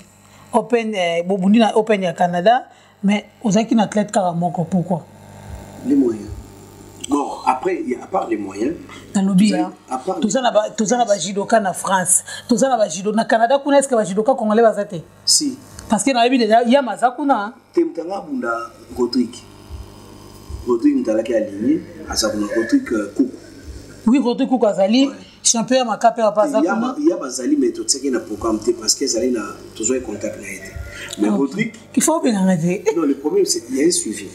[SPEAKER 2] bobundi na open ya Canada, mais aux qui na athlète Karamoko pourquoi?
[SPEAKER 1] Les moyens. Bon, après, il y a à part les moyens.
[SPEAKER 2] Dans le lobby, tout ça na judoka na France, tout ça na judo na Canada, est-ce que judoka congolais bazate?
[SPEAKER 1] Si.
[SPEAKER 2] Parce que na bibi déjà il y a mazakuna.
[SPEAKER 1] Temtanga bunda Rodrigue mutala qui aligné à sa bunda Rodrigue Koukou.
[SPEAKER 2] Oui, Rodrigue Koukou azali champion ma capé à bazakuna.
[SPEAKER 1] Il y a bazali mais tout ce qui na programme parce que zali na toujours contact na été. Mais Rodrigue
[SPEAKER 2] il faut bien arrêter.
[SPEAKER 1] Non, le problème c'est qu'il y a un suivi.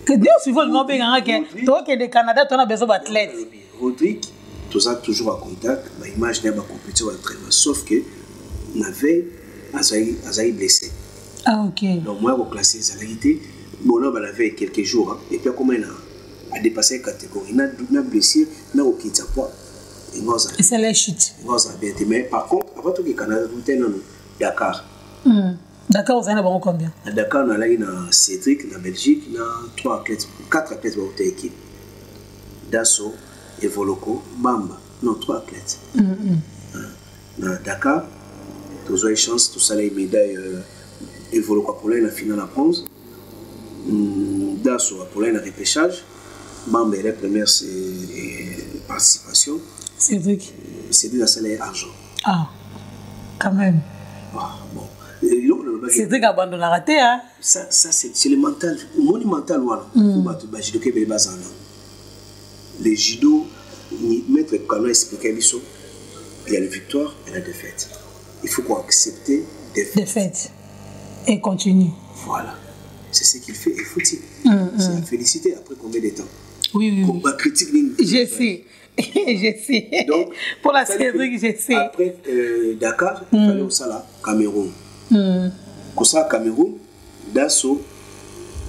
[SPEAKER 2] Que Dieu suive le nom bien que toi qui est de Canada, tu as besoin d'athlètes.
[SPEAKER 1] Rodrigue, tout ça toujours en contact, ma image n'est pas compétition d'entraînement, sauf que on avait Azaï blessé.
[SPEAKER 2] Ah ok.
[SPEAKER 1] Donc moi, je classé Zalaïté, bon on avait quelques jours, et puis comment il a dépassé la catégorie, il a blessé, il a aucun poids.
[SPEAKER 2] Et c'est la chute.
[SPEAKER 1] Mais par contre, avant tout le Canada, vous êtes Dakar.
[SPEAKER 2] Dakar, vous en avez combien?
[SPEAKER 1] À Dakar, on a Cédric, en Belgique, on a 4 athlètes dans votre équipe. Dasso, Evoloko, Bamba. Non, 3 athlètes. À Dakar, vous avez chance, tout ça, les médailles Evoloko pour la finale à bronze. Dasso pour la repêchage. Bamba est la première participation.
[SPEAKER 2] Cédric.
[SPEAKER 1] Cédric, la salle est argent.
[SPEAKER 2] Ah, quand même.
[SPEAKER 1] Ah, bon.
[SPEAKER 2] Cédric abandonne la raté, hein?
[SPEAKER 1] Ça c'est le mental. Le monumental, voilà. Les judo, maître Kano expliqué il y a la victoire et la défaite. Il faut qu'on accepte
[SPEAKER 2] défaite. Et continue.
[SPEAKER 1] Voilà. C'est ce qu'il fait. Il faut c'est la féliciter après combien de temps?
[SPEAKER 2] Oui.
[SPEAKER 1] Ma critique,
[SPEAKER 2] je sais. Je sais. Donc, pour la Cédric, je sais.
[SPEAKER 1] Après Dakar, il fallait au Sala, Cameroun. Comme ça, Cameroun, Dasso,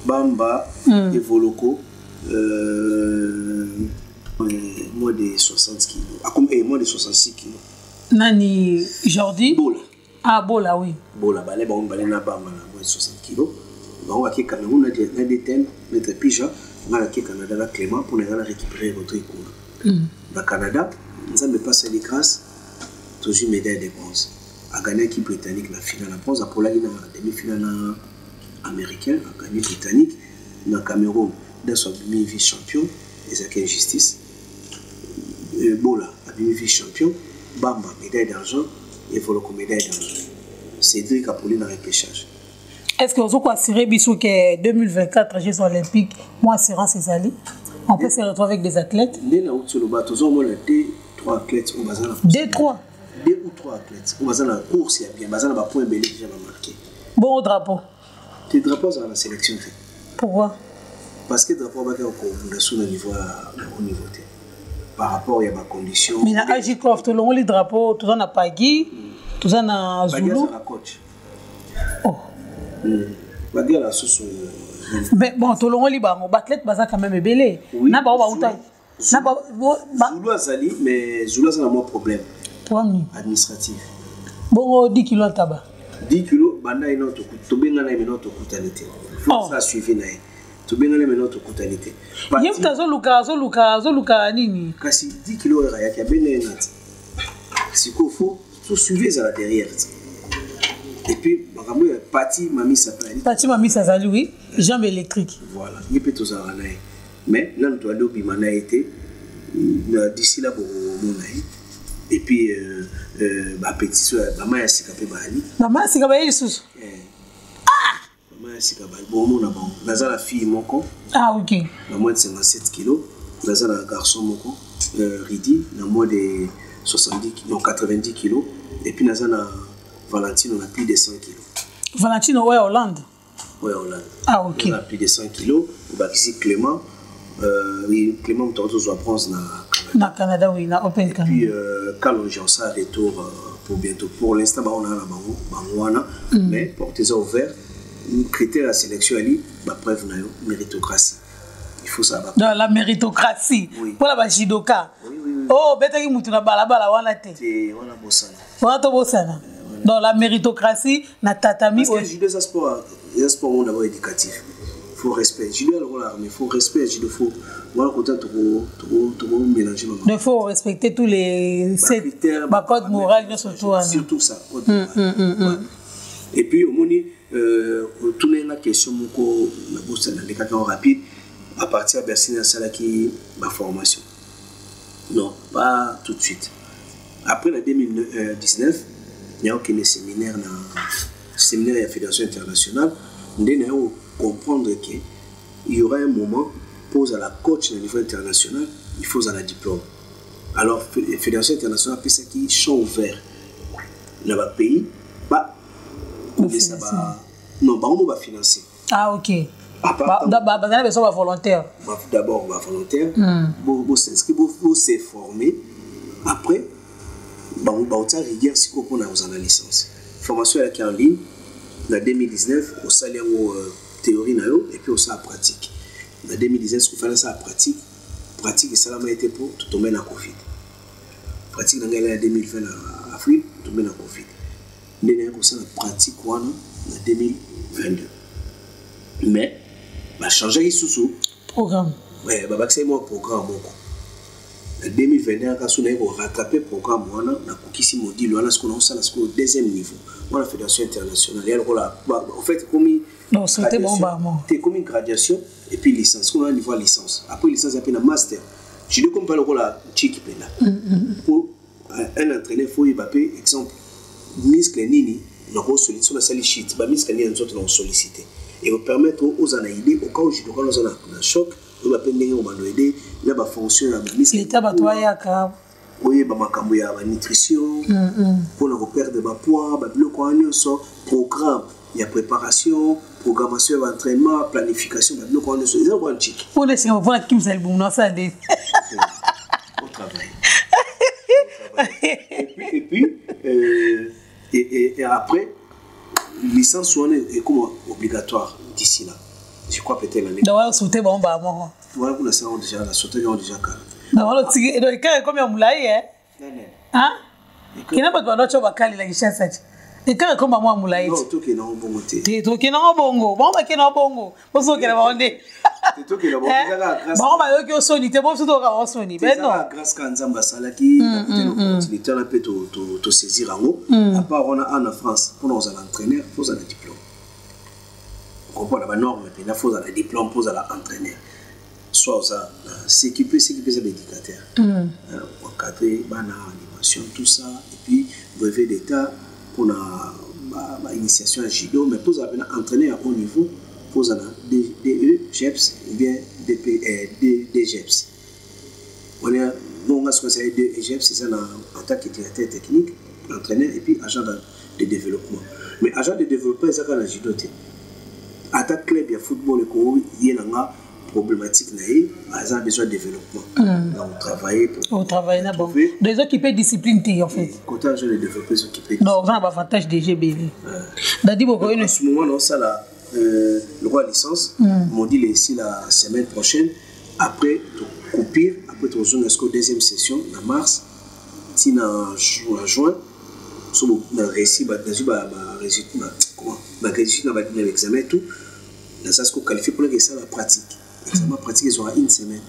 [SPEAKER 1] Bamba, Evoloko, moins de 60 kilos. Moins de 66 kilos.
[SPEAKER 2] Nani Jordi?
[SPEAKER 1] Bola.
[SPEAKER 2] Ah, Bola, oui.
[SPEAKER 1] Bola, balé, bon, balé, na Bamba, moins de 60 kilos. On a qui Cameroun, on a des thèmes, mettre Pija, on a qui Canada, la Clément, pour les récupérer votre école. Dans le Canada, nous avons passé les grâces, toujours médaille de bronze. A gagné l'équipe britannique la finale à bronze, pour la demi-finale américaine, a gagné britannique, dans le Cameroun, dans son demi-vice-champion, et c'est une injustice. Bola, a demi-vice-champion, Bamba, médaille d'argent, et Voloko, médaille d'argent. Cédric a pouli dans le repêchage.
[SPEAKER 2] Est-ce que vous avez assuré que 2024, Jeux olympiques, moi, assurant ces alliés? On peut se retrouver avec des athlètes?
[SPEAKER 1] Dès là où tu as 2-3 athlètes au bazar.
[SPEAKER 2] 2-3
[SPEAKER 1] athlètes. Au bazar, la course, il y a bien. Bazar, n'a pas point belé déjà marqué.
[SPEAKER 2] Bon drapeau.
[SPEAKER 1] Tes drapeaux sont dans la sélection.
[SPEAKER 2] Pourquoi?
[SPEAKER 1] Parce que les drapeaux sont au niveau. Par rapport à ma condition.
[SPEAKER 2] Mais dans Agicrof, tout le monde les drapeaux, tout ça n'a pas Guy, tout ça n'a Zulu.
[SPEAKER 1] Badia, c'est la coach.
[SPEAKER 2] Oh.
[SPEAKER 1] Badia, la sauce.
[SPEAKER 2] Mais bon, tout le monde les athlètes, ça quand même belé.
[SPEAKER 1] Oui.
[SPEAKER 2] N'a pas
[SPEAKER 1] Zulu a sali, mais Zulu a un moins problème. Administratif.
[SPEAKER 2] Bon, 10 kilos de tabac.
[SPEAKER 1] 10 kilos, banda est notre coup. Tu bien gagné notre coutalité. Il faut ça suivre. Tu bien gagné notre coutalité.
[SPEAKER 2] Il y a Zoluka, Nini.
[SPEAKER 1] Kasi 10 kilos, il y a bien gagné. Si il faut, tout suivre ça derrière. Et puis, Pati Mami s'appelle.
[SPEAKER 2] Pati Mami s'appelle, oui. Jambe électrique.
[SPEAKER 1] Voilà. Il peut tout ça. Mais là, nous avons Bimana été d'ici là pour mon aïe. Et puis, petit, maman a sikapé Bali.
[SPEAKER 2] Maman a sikapé sous.
[SPEAKER 1] Maman a sikapé. Bon, mon abon. Dans la fille, mon con.
[SPEAKER 2] Ah, ok.
[SPEAKER 1] Dans moins de 57 kilos. Dans un garçon, mon con. Ridi, dans moins de 90 kilos. Et puis, dans un Valentine, on a plus de 100 kilos.
[SPEAKER 2] Valentine, ouais, Hollande.
[SPEAKER 1] Oui, Hollande.
[SPEAKER 2] Ah, ok.
[SPEAKER 1] On a plus de 100 kilos. Ici, Clément. Oui, Clément, on doit bronze dans
[SPEAKER 2] le Canada, oui, dans Open Canada.
[SPEAKER 1] Et puis, quand on a ça, retour pour bientôt. Pour l'instant, on a la Bangouana. Mais pour tes ouverts, le critère de la sélection, la preuve, méritocratie. il faut ça.
[SPEAKER 2] Dans la méritocratie.
[SPEAKER 1] Oui.
[SPEAKER 2] Pour la judoka.
[SPEAKER 1] Oui, oui, oui.
[SPEAKER 2] Oh, betaki mutu na balabala wana te.
[SPEAKER 1] Voilà, bossana.
[SPEAKER 2] Voilà to bossana. Dans la méritocratie, na tatami.
[SPEAKER 1] Parce que judo, c'est un sport d'abord éducatif. Il faut respect. Judo, mais il faut respect. Judo, il faut. Voilà, content de mélanger.
[SPEAKER 2] Il faut respecter tous les
[SPEAKER 1] critères.
[SPEAKER 2] Ma code moral, surtout.
[SPEAKER 1] Surtout ça. Et puis, au moment tout la question, les cas rapide, à partir de Bercy, il ma formation. Non, pas tout de suite. Après la 2019, il y a un séminaire de la Fédération internationale. On a comprendre qu'il y aura un moment, pose à la coach au niveau international, il faut un diplôme. Alors, la Fédération internationale, c'est ça qui est champ ouvert. Dans le pays, non, on va financer.
[SPEAKER 2] Ah, ok. D'abord, volontaire.
[SPEAKER 1] D'abord, volontaire. Vous s'inscrivez, vous se former. Après, on va rigueur si on a la licence. Formation est en ligne. En 2019, on a théorie et puis on a la pratique. En 2019, on fait la pratique. Pratique, ça a été pour tout tomber dans la Covid. Pratique, dans 2020, en Afrique, tout tomber dans la Covid. On a la pratique en 2022. Mais, on a changé le
[SPEAKER 2] programme.
[SPEAKER 1] Oui, c'est mon programme. En 2021, on a rattrapé le programme. On a ce qu'on a au deuxième niveau. On a la Fédération internationale. En fait, comme une graduation et puis licence. On a un niveau de licence. Après licence, il y a un master. Je dis comme la chic. Pour un entraîneur, il faut y avoir, exemple, muscle nini, on a sollicité, on a sollicité, muscle nini, on a sollicité. Et vous permettre aux anaïdés, au cas où je dois dans un choc, on va peine on va aider, il y a fonction la
[SPEAKER 2] l'état batoya ka
[SPEAKER 1] oui ba makambo ya nutrition pour le repère de ma poids ba biloko nyonso programme il y a préparation programmation d'entraînement planification ba biloko nyonso ils ont un chic
[SPEAKER 2] pour les gens voir qui vous allez bon ça des
[SPEAKER 1] au travail et après licence est comme obligatoire d'ici là. Je crois peut-être l'année.
[SPEAKER 2] Donc, on sauter bon bah moi.
[SPEAKER 1] Voilà pour la saison déjà, la sauter déjà calme.
[SPEAKER 2] Non, on tire donc quand comme on moulay hein? Qui n'a pas de droit de bakali la guichette ça. Et quand comme moi moulay.
[SPEAKER 1] Non, tout qui non bon côté.
[SPEAKER 2] Tu tout qui non bongo. Bon bah qui non bongo. Pour ça que la bonde.
[SPEAKER 1] Tout qui non bongo.
[SPEAKER 2] Bon bah yo qui soni, te bon surtout ka soni. Ben non.
[SPEAKER 1] Grâce à Nzamba Salaki, l'opportunité on peut te saisir en haut. À part on a en France, pour nous entraîner, faut un diplôme. On comprend la norme, mais il faut un diplôme pour l'entraîneur. Soit ça, s'équiper, c'est l'éducateur. Encadrer, animation, tout ça. Et puis, brevet d'état pour l'initiation à judo, mais pour l'entraîner à haut niveau, pour un DE, GEPS, ou bien DGEPS. On a ce qu'on appelle DE et GEPS, c'est ça en tant qu'éducateur technique, entraîneur et puis agent de développement. Mais agent de développement, c'est ça qu'on a judo. Attaque club, il y a football, il y a une problématique, il a besoin de développement. Donc, travailler pour.
[SPEAKER 2] Travailler là-bas. Des occupés discipline, en fait.
[SPEAKER 1] Quand on a les développeurs occupés.
[SPEAKER 2] Non, on a un avantage des GBV.
[SPEAKER 1] En ce moment, on a le roi licence. M'ont dit ici la semaine prochaine. Après, coupure, après, on a une deuxième session, en mars. Si en juin, on a réussi à réussir dans l'examen et tout. Là, ça se qualifie pour ça la pratique. L'examen pratique, ils aura une semaine.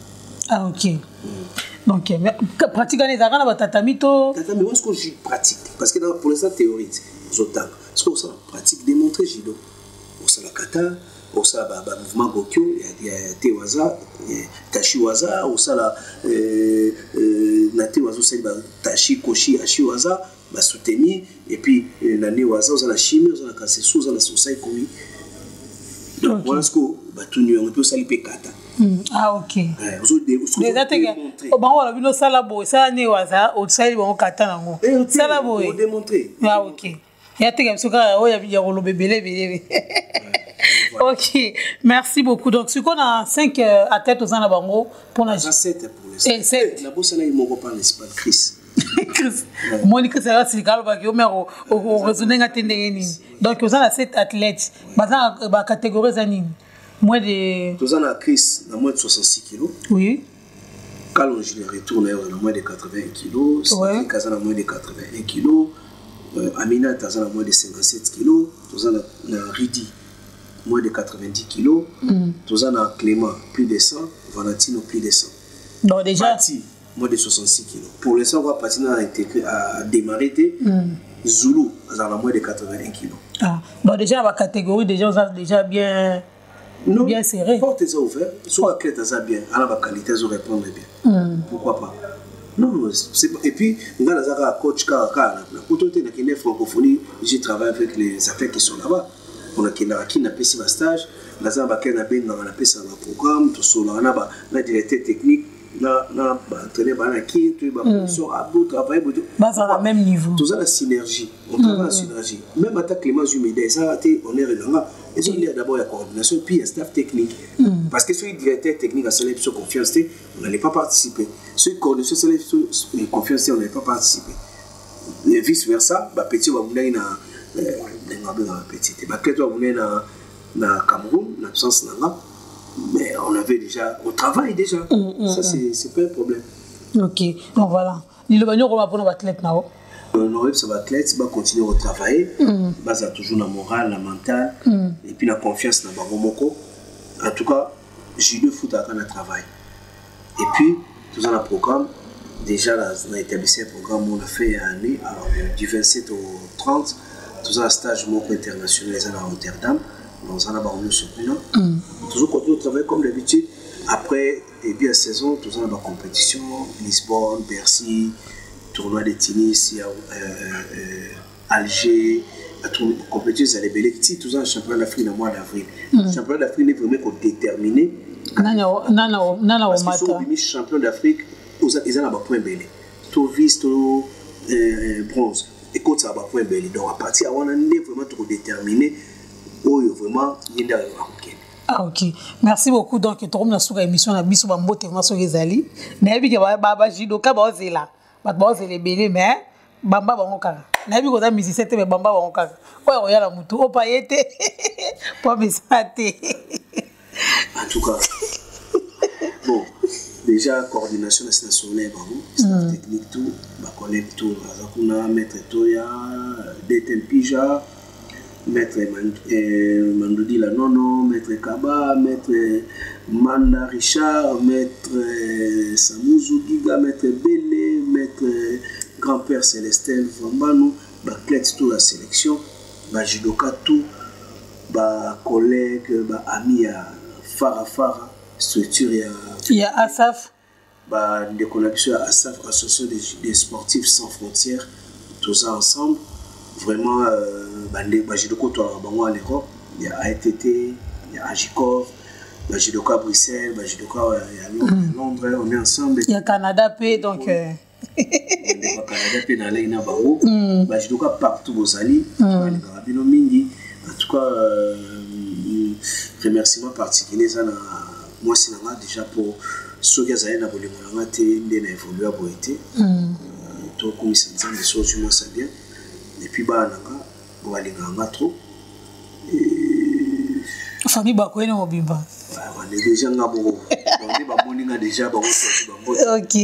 [SPEAKER 2] Ah, ok. Donc, pratique, on est dans la tatami.
[SPEAKER 1] Tatami, est-ce qu'on joue pratique? Parce que pour l'instant, théorie, c'est autant. Est-ce qu'on a pratique démontrée, judo? On a la kata, on a le mouvement Gokyo, il y a Tewaza, Tashiwaza, on a la Tewaza, c'est Tashi, Koshi, Ashiwaza, Soutemi, et puis la Newaza, on a la chimie, on a la Kassesu, on a la Sosai Komi. Donc, voilà ce qu'on peut saluer Kata.
[SPEAKER 2] Ah, ok.
[SPEAKER 1] Déjà,
[SPEAKER 2] tu as vu salabo, ça n'est pas au sali bon Kata. Salabo,
[SPEAKER 1] démontré.
[SPEAKER 2] Ah, ok. Il y a des gens qui ont le bébé. Ok, merci beaucoup. Donc, ce qu'on a 5 à tête aux Anabango pour la
[SPEAKER 1] 7 pour les 7. La bosse, là, il m'a pas l'espace, Chris.
[SPEAKER 2] Monica sera si calme que au raisonner à tenir. Donc, vous avez 7 athlètes. Dans la catégorie Zanine. Moins de...
[SPEAKER 1] Tous en a Chris, dans moins de 66 kilos.
[SPEAKER 2] Oui.
[SPEAKER 1] Kalonji le retourne à moins de 80 kilos.
[SPEAKER 2] Ouais.
[SPEAKER 1] Kazan à moins de 81 kilos. Amina Tazan à moins de 57 kilos. Tous en a Ridi, moins de 90 kilos. Tous en a Clément, plus de 100. Valentino, plus de 100.
[SPEAKER 2] Donc déjà...
[SPEAKER 1] Pati, moins de 66 kilos. Pour l'instant, on va partir à démarrer. Zulu, à moins de 81 kilos.
[SPEAKER 2] Ah. Donc déjà, dans la catégorie, déjà, on a déjà bien...
[SPEAKER 1] Non,
[SPEAKER 2] bien serré.
[SPEAKER 1] Porte est ouvert. Soit la clé est bien, alors la qualité est répondre bien. Pourquoi pas? Non, et puis, on a un coach car la francophonie, j'ai travaillé avec les affaires qui sont là-bas. On a qui n'a pas fait stage, on a fait un programme, tout ça, on a un directeur technique, on a entraîné un qui, on travaille
[SPEAKER 2] à même niveau.
[SPEAKER 1] Tout ça, la synergie. On travaille en synergie. Même à Clément Jumédé, on est là. Il y a d'abord la coordination, puis il y a le staff technique. Parce que si le directeur technique a célèbre sur confiance, on n'allait pas participer. Si le coordinateur célèbre sur confiance, on n'allait pas participer. Et vice versa, petit va vouloir dans Cameroun, l'absence là, mais on avait déjà, on travaille déjà. Ça, c'est pas un problème.
[SPEAKER 2] Ok, donc voilà. Il va nous remettre pour athlète là.
[SPEAKER 1] Ça va athlète, va continuer à travailler. Ça toujours la morale, la mentale, et puis la confiance dans Bagomoko. En tout cas, judo foot à un travail. Et puis, tout ça, le programme, déjà, on a établi un programme où on a fait une année, du 27 au 30, tout ça, un stage international à Rotterdam, dans un abonnement sur Puna. Toujours continuer à travailler comme d'habitude. Après, début de la saison, tout ça, on a compétition, Lisbonne, Bercy, tournoi de tennis, Alger, la compétition, c'est les belles petits, tout ça, le championnat d'Afrique dans le mois d'avril. Le championnat d'Afrique est vraiment déterminé. Parce qu'ils sont devenus champions d'Afrique, ils ont un point belé. Tout vis, tout bronze. Et quand ça va point belé. Donc à partir de là, on est vraiment trop déterminé. Vraiment, il y a
[SPEAKER 2] ah ok, merci beaucoup. Donc tu as sur l'émission la biso bambo te sur les ali. Mais bi que baba jidoka ba ozela. Ba ozela belé mais bamba bango kaka. Na bi ko za musicien te mais bamba bango kaka. Oya oya la mutu o paillete. Pour me sater.
[SPEAKER 1] En tout cas. Bon, déjà coordination nationale staff technique tout, ba collègue tout, azakuna maître Toya, Detel Pija. Maître Mandoudi Lanono, Maître Kaba, Maître Manda Richard, Maître Samouzou Giga, Maître Bélé, Maître Grand-Père Célestin Vambano, Clette tout la sélection, Judoka tout, collègue, ami à Farah, structure
[SPEAKER 2] il y a ASAF,
[SPEAKER 1] des connexions à ASAF, Association des sportifs sans frontières, tout ça ensemble. Vraiment, Judoka en Europe, il y a ATT, il y a Agicor, Judoka à Bruxelles, Judoka à Londres, on est ensemble.
[SPEAKER 2] Il y a Canada P, donc.
[SPEAKER 1] Canada P dans l'Aina Barou, Judoka partout aux alliés, en tout cas, remerciement particulier à moi, c'est déjà pour ceux qui ont évolué à Boïté, tout comme ça, les choses, moi, ça bien. Et puis, on va aller trop.
[SPEAKER 2] Famille Bakoye no Mobimba.
[SPEAKER 1] On est déjà on est déjà
[SPEAKER 2] ok.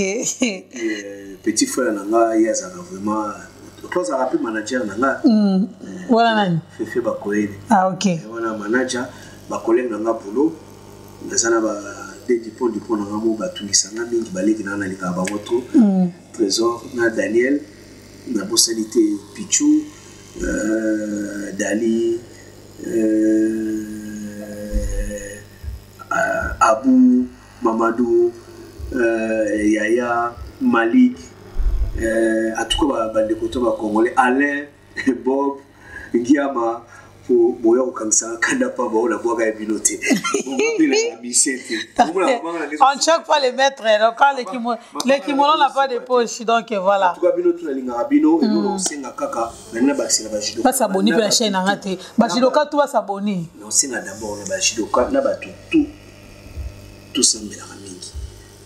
[SPEAKER 1] Petit frère Nanga, il y a vraiment. Quand on rappelle manager Nanga.
[SPEAKER 2] Voilà nani.
[SPEAKER 1] Fefe Bakoye.
[SPEAKER 2] Ah ok.
[SPEAKER 1] Voilà manager Bakoye Nanga boulot. Nazana ba des dipôts Nanga mo batunisanga mingi baleki na lika ba moto. Trésor na Daniel na bossalité Pichou. Dali, Abou, Mamadou, Yaya, Malik, à tout cas, les Congolais, Alain, Bob, Guillama, pour Boya Kamsa, Kanapa, la Boga et Binoté. On
[SPEAKER 2] chaque fois les maîtres, quand les kimonos n'a pas de poche, donc voilà.
[SPEAKER 1] En tout cas, Binoté, la ligne Rabino, et nous, on sait Kaka, maintenant, c'est la Bajidoka.
[SPEAKER 2] Pas s'abonner pour la chaîne, arrêtez. Bajidoka, tout va s'abonner.
[SPEAKER 1] On sait d'abord, la Bajidoka, là, tout semble la Ramingi.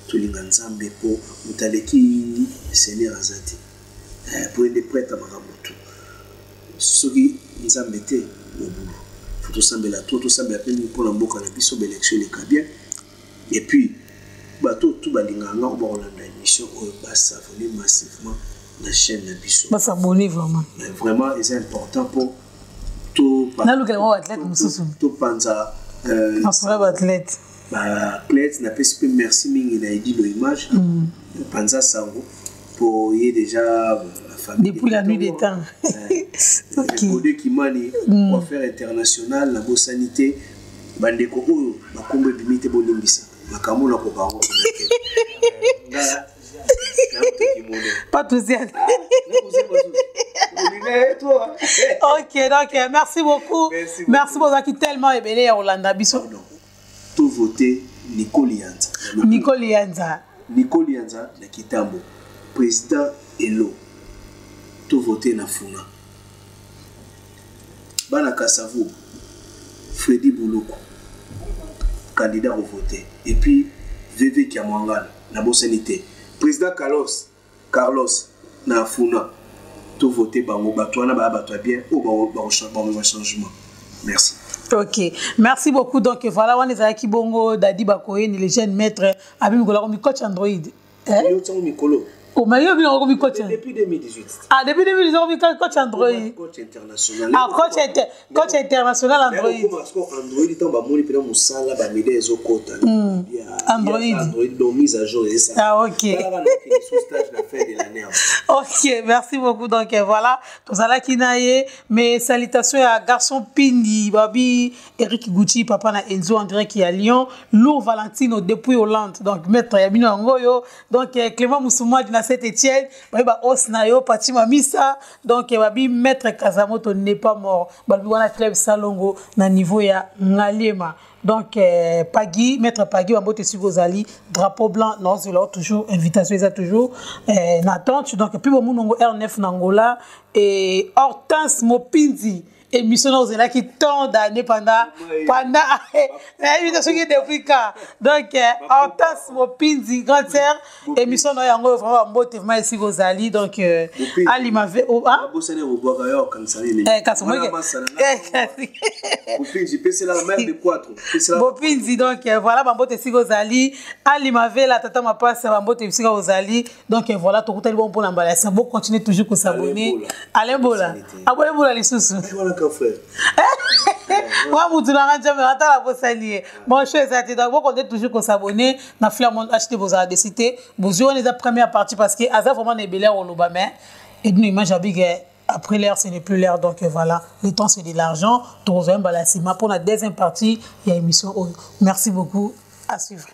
[SPEAKER 1] Tout les Ganzambe pour Moutaleki, Seigneur Azati. Pour les prêtres à Maramoto. Ceux qui nous ont mis au boulot. faut sambela tout sambela pe pour mboka na biso élection les bien et puis bato tout balinganga on va Rolanda émission au bas s'abonner massivement la chaîne na biso
[SPEAKER 2] ba s'abonner vraiment
[SPEAKER 1] vraiment c'est important pour tout
[SPEAKER 2] na lu kelemo athlète mususu
[SPEAKER 1] tout panza
[SPEAKER 2] masura athlète
[SPEAKER 1] athlète na pesi merci mingi na idi lo image panza sango pour y déjà la famille
[SPEAKER 2] depuis la nuit des temps
[SPEAKER 1] OK Bodé Kimani affaires internationales la beau sanité bandeko oyo bakombe bimite bolimbisa makambo na ko bango
[SPEAKER 2] pas tous OK donc merci beaucoup merci beaucoup qui tellement ébélé à Rolanda biso
[SPEAKER 1] tout voter Nicole Lianza na Kitambo président Elo tout voter na Funa bana Kasavu Freddy Bouloko candidat au voter et puis VV Kiamwangal na Bosanité président Carlos na Funa tout voter bango batwana ba batwa bien au ba changement merci.
[SPEAKER 2] OK merci beaucoup donc voilà on est avec Kibongo Dadi Bakoye le jeune maître Abim Gola comme coach Android
[SPEAKER 1] yo tsango mikolo
[SPEAKER 2] oh mais yo bino comme coach
[SPEAKER 1] depuis 2018
[SPEAKER 2] depuis 2018 coach Android
[SPEAKER 1] coach international
[SPEAKER 2] coach international Android
[SPEAKER 1] parce que Android tomba moni pena musala ba média ezokota Android donc mise à jour et ça
[SPEAKER 2] OK
[SPEAKER 1] sous stage la fin de l'année
[SPEAKER 2] OK merci beaucoup donc voilà tout ça là qui naie mais salutations à garçon Pindi Babi Eric Gucci papa na Enzo André qui à Lyon Lou Valentino depuis Hollande donc maître Yabino Ngoyo donc Clément Moussouma de Saint-Étienne ba Osnayo Patima Missa donc Babi maître Kazamoto n'est pas mort Babi wana club Salongo na niveau ya Ngalema donc Pagui maître Pagui Bambote Sugozali drapeau blanc non c'est là toujours invitation ça toujours n'attente donc puis bon monongo R9 Nangola et Hortense Mopinzi émission aux là qui tant d'années pendant l'invitation qui depuis quand donc Hortense Mopinzi grande sœur émission dans yango vraiment mbote vraiment ici Gozali donc Ali m'avait ah
[SPEAKER 1] bosane roboka yo kansali
[SPEAKER 2] kasomoke
[SPEAKER 1] Mopinzi pese la mère de quatre
[SPEAKER 2] Mopinzi donc voilà mbote ici Gozali Ali m'avait la tata ma passe mbote ici Gozali donc voilà tout le bon pour l'emballage ça bon continuer toujours à s'abonner Alain Bola abonnez-vous les sous
[SPEAKER 1] frère.
[SPEAKER 2] Moi, vous n'avez jamais entendu la bosse liée. Mon cher, c'est donc on est toujours qu'on s'abonner. Na Flamand acheter vos arts de cité. Vous avez les premières parties parce que Azaf vraiment est bel air au Lobamé. Et nous image habig après l'air ce n'est plus l'air donc voilà le temps c'est de l'argent. Troisième balassima pour la deuxième partie il y a émission. Merci beaucoup à suivre.